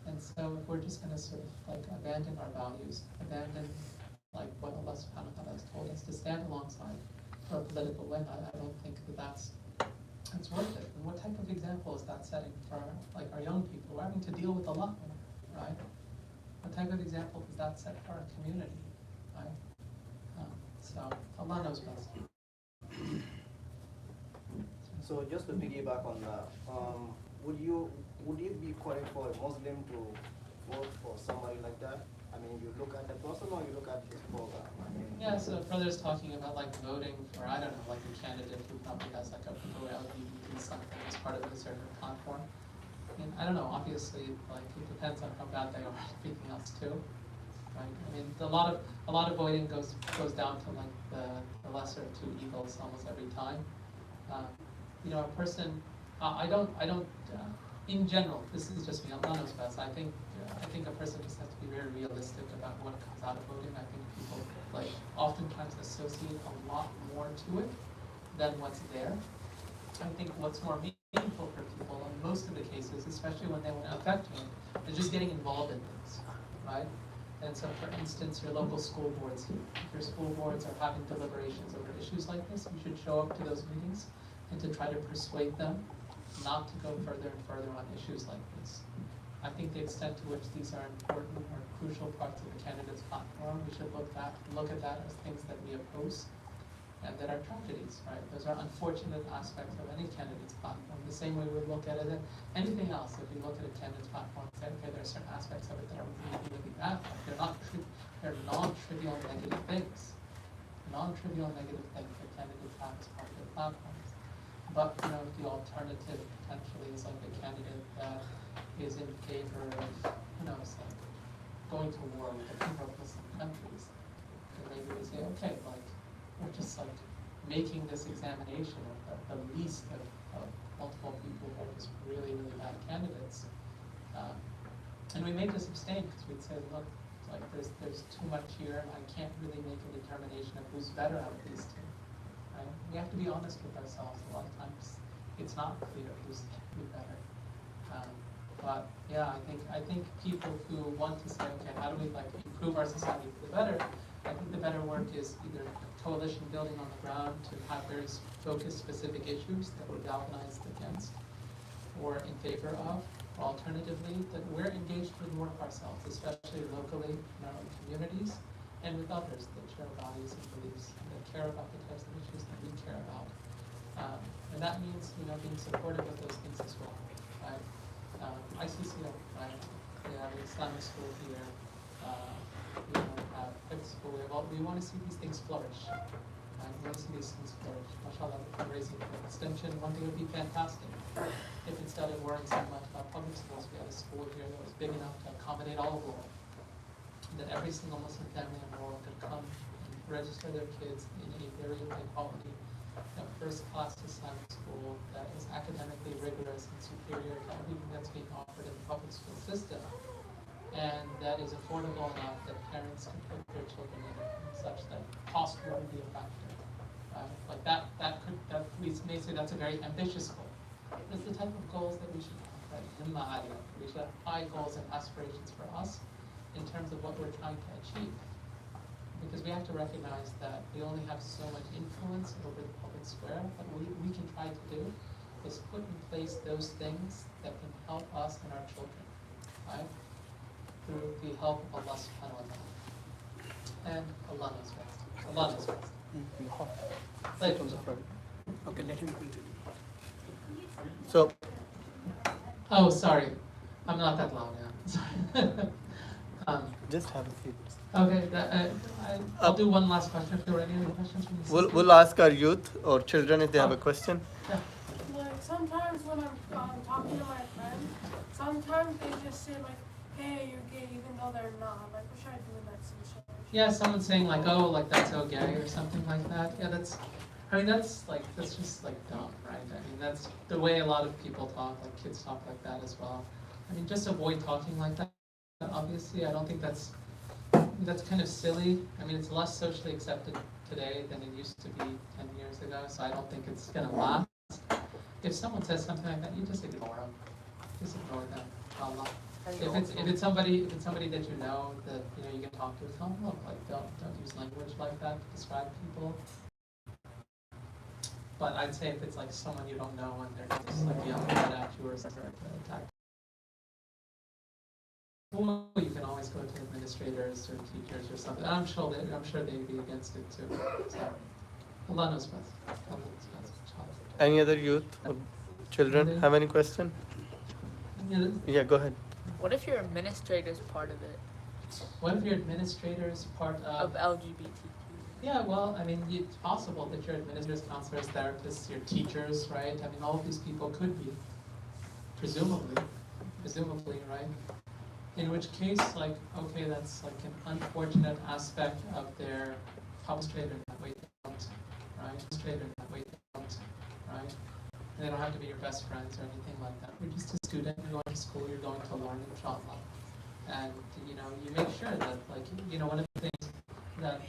[SPEAKER 2] And so if we're just going to sort of like abandon our values, abandon like what Allah subhanahu wa ta'ala has told us to stand alongside for a political win, I don't think that that's worth it. And what type of example is that setting for like our young people? We're having to deal with a lot, right? What type of example does that set for our community, right? So Allah knows best.
[SPEAKER 6] So just to piggyback on that, would it be correct for a Muslim to vote for somebody like that? I mean, you look at the person or you look at his program? I mean,
[SPEAKER 2] yeah, so brother's talking about like voting for, I don't know, like a candidate who probably has like a pro-LGBT something as part of a certain platform. I mean, I don't know, obviously, like it depends on how bad they are at everything else too. Right? I mean, a lot of voting goes down to like the lesser of two evils almost every time. You know, a person, I don't. In general, this is just me. Allah knows best. I think a person just has to be very realistic about what comes out of voting. I think people like oftentimes associate a lot more to it than what's there. I think what's more meaningful for people in most of the cases, especially when they want to affect change, is just getting involved in things, right? And so, for instance, your local school boards, if your school boards are having deliberations over issues like this, you should show up to those meetings and to try to persuade them not to go further and further on issues like this. I think the extent to which these are important or crucial parts of the candidate's platform, we should look at that as things that we oppose and that are tragedies, right? Those are unfortunate aspects of any candidate's platform. The same way we would look at it in anything else. If we look at a candidate's platform and say, okay, there are certain aspects of it that are really, really bad. They're non-trivial negative things. Non-trivial negative things that candidates have as part of their platforms. But you know, if the alternative potentially is like a candidate that is in favor of, you know, it's like going to war with a number of Muslim countries, then maybe we say, okay, like we're just like making this examination of the least of multiple people who are just really, really bad candidates, and we may just abstain because we'd say, look, like there's too much here, and I can't really make a determination of who's better out of these two. Right? We have to be honest with ourselves. A lot of times, it's not clear who's better. But yeah, I think people who want to say, okay, how do we like improve our society for the better? I think the better work is either coalition building on the ground to have very focused specific issues that we're galvanized against or in favor of. Alternatively, that we're engaged with more of ourselves, especially locally in our own communities and with others that share values and beliefs and that care about the types of issues that we care about. And that means, being supportive of those things as well, right? ICCL, right? We have an Islamic school here. We have private school. We want to see these things flourish. We want to see these things flourish. MashaAllah, the fundraising for extension, one thing would be fantastic. If instead of worrying so much about public schools, we had a school here that was big enough to accommodate all of the world. That every single Muslim family in the world could come and register their kids in a very high quality, first-class Islamic school that is academically rigorous and superior to everything that's being offered in the public school system, and that is affordable enough that parents can put their children in such that cost wouldn't be a factor. Like that we may say that's a very ambitious goal. But it's the type of goals that we should have, right? We should have high goals and aspirations for us in terms of what we're trying to achieve. Because we have to recognize that we only have so much influence over the public square. What we can try to do is put in place those things that can help us and our children, right? Through the help of Allah subhanahu wa ta'ala. And Allah knows best. Allah knows best.
[SPEAKER 3] Sit on the front.
[SPEAKER 7] Okay, let him continue.
[SPEAKER 3] So,
[SPEAKER 2] Oh, sorry. I'm not that loud now. Sorry.
[SPEAKER 3] just have a seat.
[SPEAKER 2] Okay, I'll do one last question if there are any other questions from the
[SPEAKER 3] We'll ask our youth or children if they have a question.
[SPEAKER 2] Yeah.
[SPEAKER 5] Like sometimes when I'm talking to my friends, sometimes they just say like, "Hey, you're gay," even though they're not. Like, what should I do in that situation?
[SPEAKER 2] Yeah, someone saying like, oh, like that's so gay or something like that. Yeah, that's just like dumb, right? I mean, that's the way a lot of people talk, like kids talk like that as well. I mean, just avoid talking like that. Obviously, I don't think that's kind of silly. I mean, it's less socially accepted today than it used to be 10 years ago, so I don't think it's gonna last. If someone says something like that, you just ignore them. Just ignore them. Allah. If it's somebody that you know that you can talk to, tell them, look, like don't use language like that to describe people. But I'd say if it's like someone you don't know and they're just like yelling at you or something like that, attack. Well, you can always go to administrators or teachers or something. I'm sure they'd be against it too. So Allah knows best. Allah knows best.
[SPEAKER 3] Any other youth or children have any question? Yeah, go ahead.
[SPEAKER 10] What if your administrator is part of it?
[SPEAKER 2] What if your administrator is part
[SPEAKER 10] Of LGBTQ?
[SPEAKER 2] Yeah, well, I mean, it's possible that your administrators, counselors, therapists, your teachers, right? I mean, all of these people could be, presumably, right? In which case, like, okay, that's like an unfortunate aspect of their administrator that way they don't, right? Administrator that way they don't, right? And they don't have to be your best friends or anything like that. You're just a student, you're going to school, you're going to learn, inshallah. And, you make sure that, like, one of the things that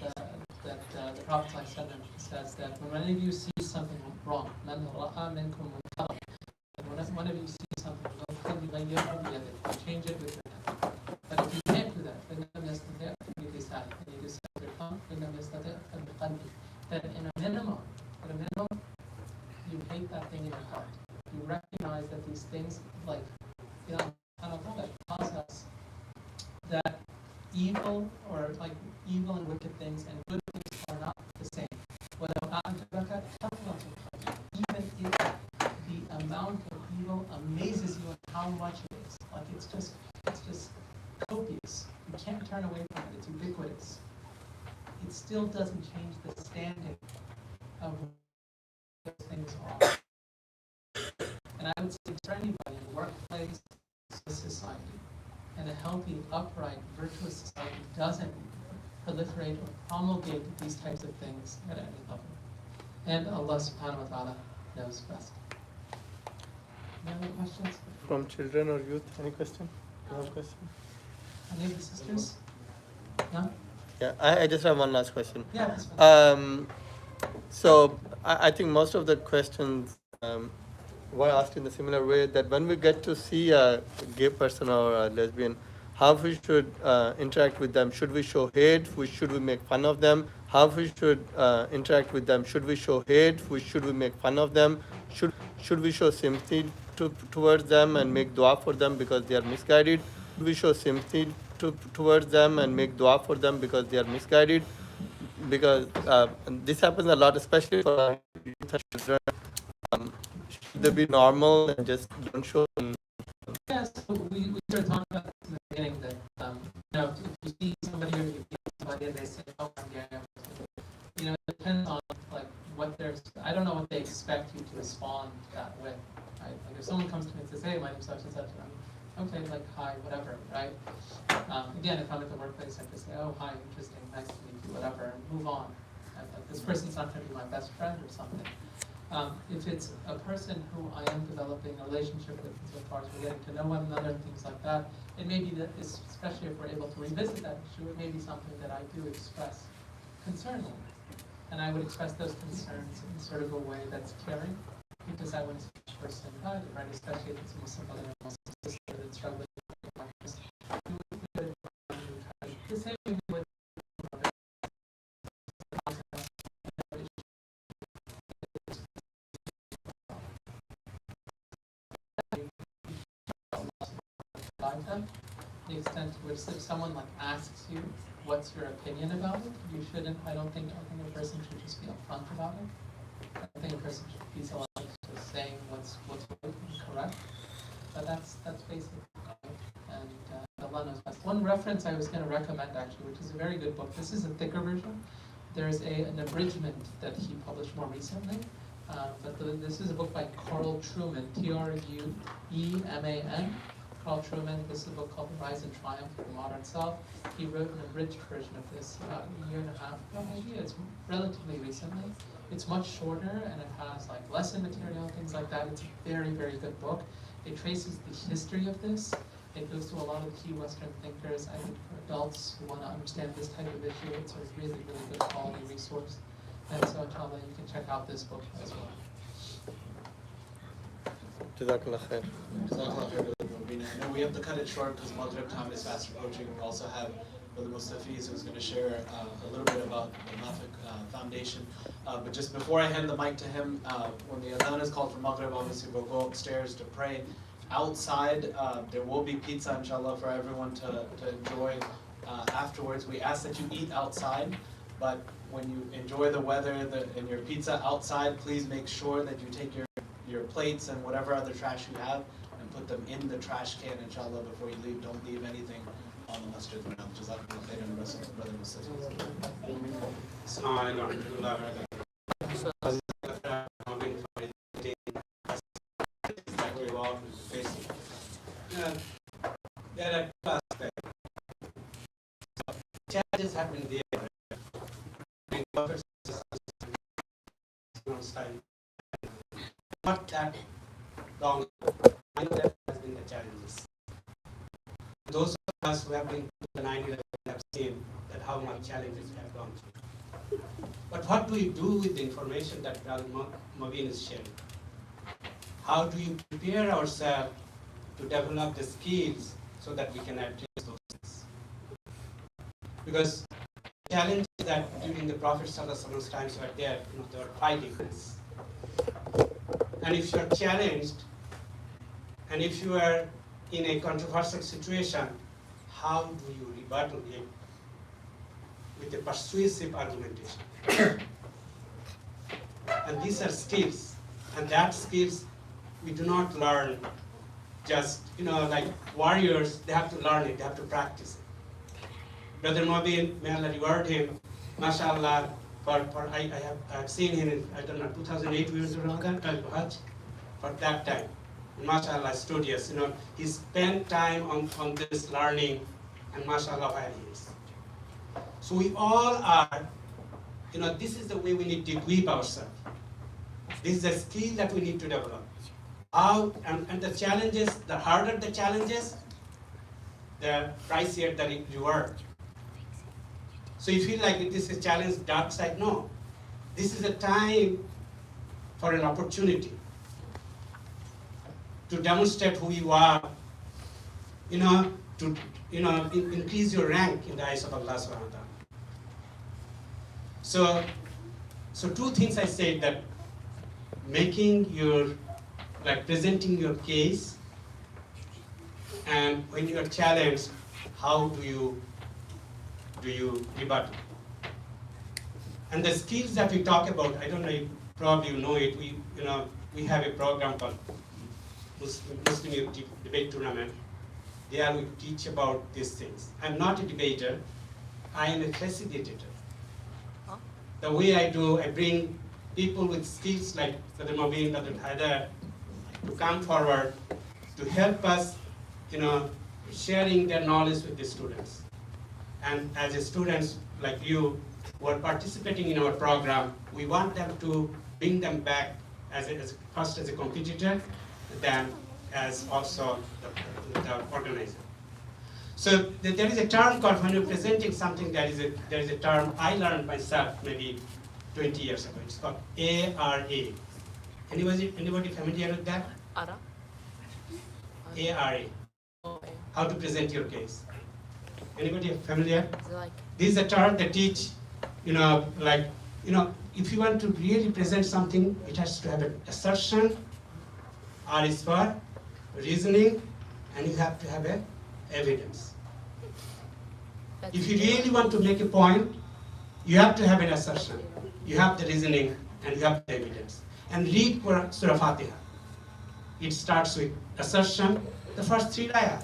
[SPEAKER 2] the Prophet says that when any of you see something wrong, when one of you sees something wrong, change it with your hand. But if you can't do that, then in a minimum, you hate that thing in your heart. You recognize that these things, like, cause us that evil and wicked things and good things are not the same. Even if the amount of evil amazes you and how much it is, like it's just copious. You can't turn away from it. It's ubiquitous. It still doesn't change the standing of what those things are. And I would say for anybody in the workplace, society, and a healthy, upright, virtuous society doesn't proliferate or promulgate these types of things at any level. And Allah subhanahu wa ta'ala knows best. Any other questions?
[SPEAKER 3] From children or youth, any question? You have a question?
[SPEAKER 2] Any of the sisters? No?
[SPEAKER 3] Yeah, I just have one last question.
[SPEAKER 2] Yeah, that's fine.
[SPEAKER 3] So I think most of the questions were asked in a similar way, that when we get to see a gay person or a lesbian, how we should interact with them. Should we show hate? Should we make fun of them? How we should interact with them? Should we show hate? Should we make fun of them? Should we show sympathy towards them and make dua for them because they are misguided? Should we show sympathy towards them and make dua for them because they are misguided? Because this happens a lot, especially for youth and children. Should they be normal and just don't show them?
[SPEAKER 2] Yeah, so we started talking about this in the beginning that, if you see somebody or you meet somebody and they say, oh, I'm gay, it depends on, like, what they're, I don't know what they expect you to respond that with, right? Like, if someone comes to me and says, hey, my name's such and such, and I'm, okay, like, hi, whatever, right? Again, if I'm at the workplace, I can say, oh, hi, interesting, nice to meet you, whatever, and move on. Like, this person's not going to be my best friend or something. If it's a person who I am developing a relationship with, so far as we're getting to know one another and things like that, it may be that, especially if we're able to revisit that issue, it may be something that I do express concern over. And I would express those concerns in sort of a way that's caring, because I want to see the person guided, right? Especially if it's a Muslim brother or Muslim sister that's struggling with this. The same way we would them. The extent to which if someone like asks you what's your opinion about it, you shouldn't, I don't think a person should just be upfront about it. I think a person should be so just saying what's right and correct. But that's basic, right? And Allah knows best. One reference I was going to recommend actually, which is a very good book. This is a thicker version. There's an abridgment that he published more recently. This is a book by Carl Trueman, Trueman. Carl Trueman, this is a book called The Rise and Triumph of the Modern Self. He wrote an abridged version of this about a year and a half ago, maybe. It's relatively recently. It's much shorter and it has like lesson material, things like that. It's a very, very good book. It traces the history of this. It goes to a lot of key Western thinkers. I think for adults who want to understand this type of issue, it's a really, really good quality resource. And so, inshallah, you can check out this book as well.
[SPEAKER 3] Jazakallah khair.
[SPEAKER 1] Jazakallah khair. I know we have to cut it short because Maghrib time is fast approaching. We also have Brother Mustafiz who's going to share a little bit about the Nafiq Foundation. But just before I hand the mic to him, when the adhan is called for Maghrib, obviously we'll go upstairs to pray. Outside, there will be pizza, inshallah, for everyone to enjoy afterwards. We ask that you eat outside, but when you enjoy the weather and your pizza outside, please make sure that you take your plates and whatever other trash you have and put them in the trash can, inshallah, before you leave. Don't leave anything on the masjid ground. Jazakallah khair and rest of the brother Muslims.
[SPEAKER 11] Assalamu alaikum wa rahmatullahi there are two aspects. Challenges have been there. Not that long. I know that has been the challenges. Those of us who have been to the 9/11 have seen that how much challenges we have gone through. But what do we do with the information that Brother Mobeen is sharing? How do you prepare ourselves to develop the skills so that we can address those things? Because the challenge is that during the Prophet ﷺ times were there, they were fighting this. And if you are challenged, and if you are in a controversial situation, how do you rebuttal it with a persuasive argumentation? And these are skills, and that skills we do not learn just, like warriors, they have to learn it, they have to practice it. Brother Mobeen, may Allah reward him, mashallah, I have seen him in, 2008 we went to Ramadan, Hajj, for that time. Mashallah, studious, he spent time on this learning, and mashallah, where he is. So we all are, this is the way we need to equip ourselves. This is a skill that we need to develop. And the challenges, the harder the challenges, the pricier the reward. So you feel like this is a challenge, dark side? No. This is a time for an opportunity to demonstrate who you are. to increase your rank in the eyes of Allah subhanahu wa ta'ala. So two things I said, that presenting your case, and when you are challenged, how do you rebut? And the skills that we talk about, I don't know, probably you know it. We have a program called Muslim Youth Debate Tournament. There we teach about these things. I'm not a debater. I am a facilitator. The way I do, I bring people with skills like Brother Mobeen, Brother Haider, to come forward to help us, sharing their knowledge with the students. And as a students like you who are participating in our program, we want them to bring them back first as a competitor, then as also the organizer. So there is a term called, when you're presenting something, there is a term I learned myself maybe 20 years ago. It's called ARA. Anybody familiar with that?
[SPEAKER 10] Ara?
[SPEAKER 11] ARA. How to present your case. Anybody familiar?
[SPEAKER 10] Is it like
[SPEAKER 11] This is a term that teach, if you want to really present something, it has to have an assertion, R is for reasoning, and you have to have a evidence.
[SPEAKER 10] that's
[SPEAKER 11] If you really want to make a point, you have to have an assertion, you have the reasoning, and you have the evidence. And read Surah Fatiha. It starts with assertion, the first 3 ayah.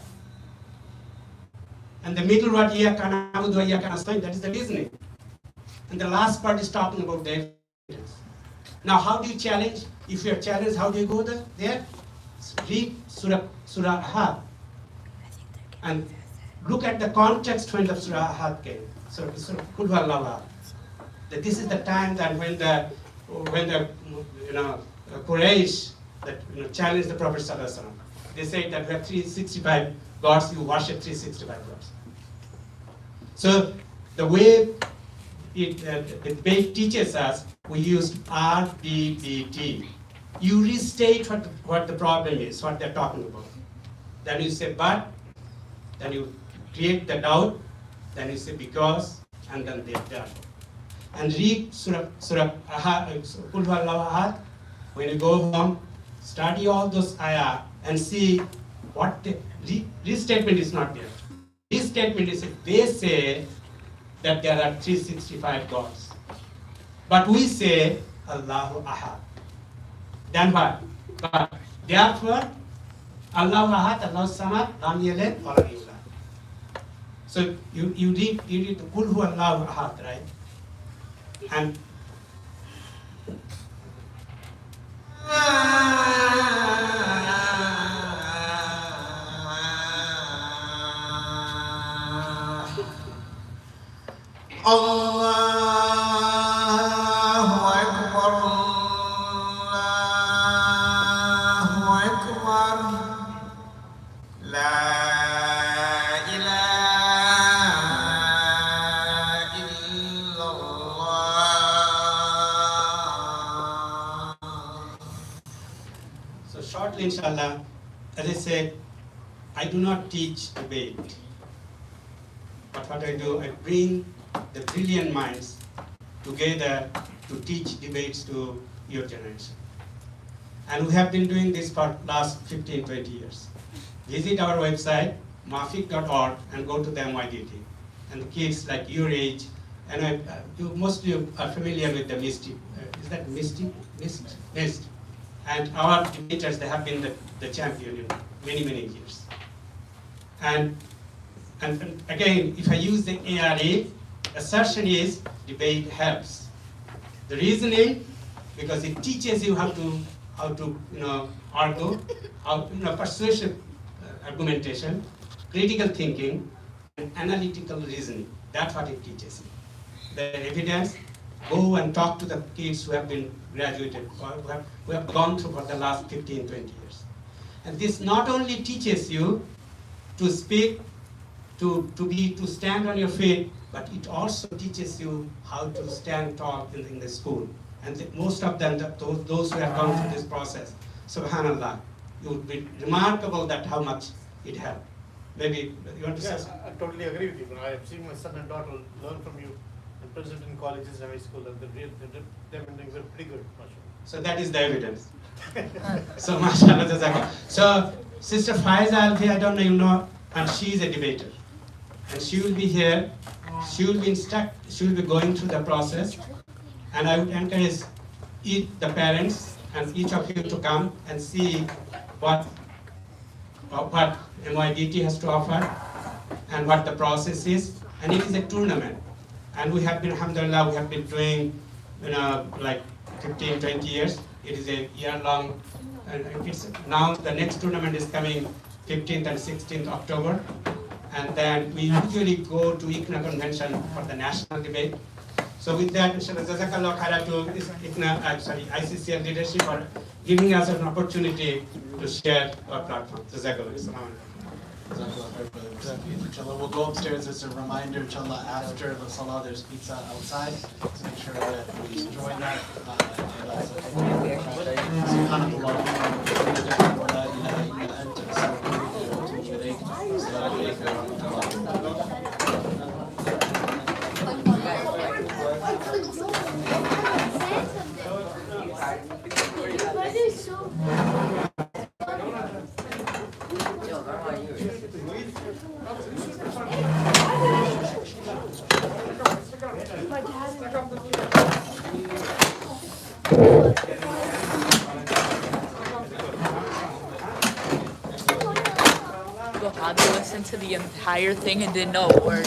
[SPEAKER 11] And the middle word, Iyyaka na'budu wa iyyaka nasta'in, that is the reasoning. And the last part is talking about the evidence. Now, how do you challenge? If you are challenged, how do you go there? Read Surah Ahad. And look at the context when the Surah Ahad came. Surah Qul huwallahu ahad. That this is the time that when the Quraysh that challenged the Prophet sallallahu alaihi wasallam. They said that we have 365 gods, you worship 365 gods. So the way the debate teaches us, we use RBBT. You restate what the problem is, what they're talking about. Then you say but, then you create the doubt, then you say because, and then therefore. And read Surah Ahad, Qul huwallahu ahad. When you go home, study all those ayah and see what the restatement is not there. Restatement is they say that there are 365 gods. But we say Allahu Ahad. Then what? But therefore, Allahu Ahad, Allahu Samad, Lam Yalid, wa Lam Yulad. So you read the Qul huwallahu ahad, right? And
[SPEAKER 12] Allahu Akbar, Allahu Akbar, La ilaha illallah.
[SPEAKER 11] so shortly, inshallah, as I said, I do not teach debate. But what I do, I bring the brilliant minds together to teach debates to your generation. And we have been doing this for last 15, 20 years. Visit our website, mafik.org, and go to the MYDT. And the kids like your age, and you mostly are familiar with the MIST. Is that MIST? MIST. And our debaters, they have been the champion in many, many years. And again, if I use the ARA, assertion is debate helps. The reasoning, because it teaches you how to argue, persuasive argumentation, critical thinking, and analytical reasoning. That's what it teaches you. The evidence, go and talk to the kids who have been graduated, or who have gone through for the last 15, 20 years. And this not only teaches you to speak, to stand on your feet, but it also teaches you how to stand tall in the school. And most of them, those who have gone through this process, subhanallah, you would be remarkable that how much it helped. Maybe you want to say
[SPEAKER 9] Yes,
[SPEAKER 11] something?
[SPEAKER 9] I totally agree with you. I have seen my son and daughter learn from you and present in colleges and high school, and they've been doing pretty good. mashallah.
[SPEAKER 11] So that is the evidence. So mashallah, jazakallah. So Sister Faiza Alfi, I don't know, you know, and she is a debater. And she will be here, she will be going through the process. And I would encourage the parents and each of you to come and see what MYDT has to offer and what the process is. And it is a tournament. And we have been, alhamdulillah, we have been doing, like 15, 20 years. It is a year-long, and it's now the next tournament is coming 15th and 16th October. And then we usually go to ICNA convention for the national debate. So with that, inshallah, jazakallah khaira to ICCL leadership for giving us an opportunity to share our platform. Jazakallah.
[SPEAKER 1] Inshallah, we'll go upstairs as a reminder, inshallah, after the salah, there's pizza outside, to make sure that we join that. Subhanallah, wa la ilaha illa anta, astaghfiruka wa atubu ilayk. Assalamu alaykum wa rahmatullah.
[SPEAKER 10] Had to listen to the entire thing and didn't know a word.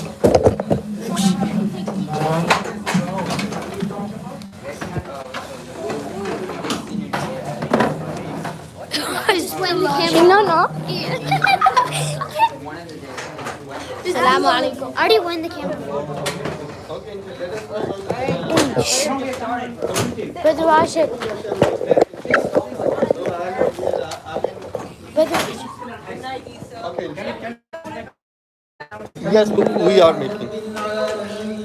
[SPEAKER 13] I just went the camera. No. Assalamu alaikum. I already won the camera. Brother Rashid.
[SPEAKER 3] Yes, we are making.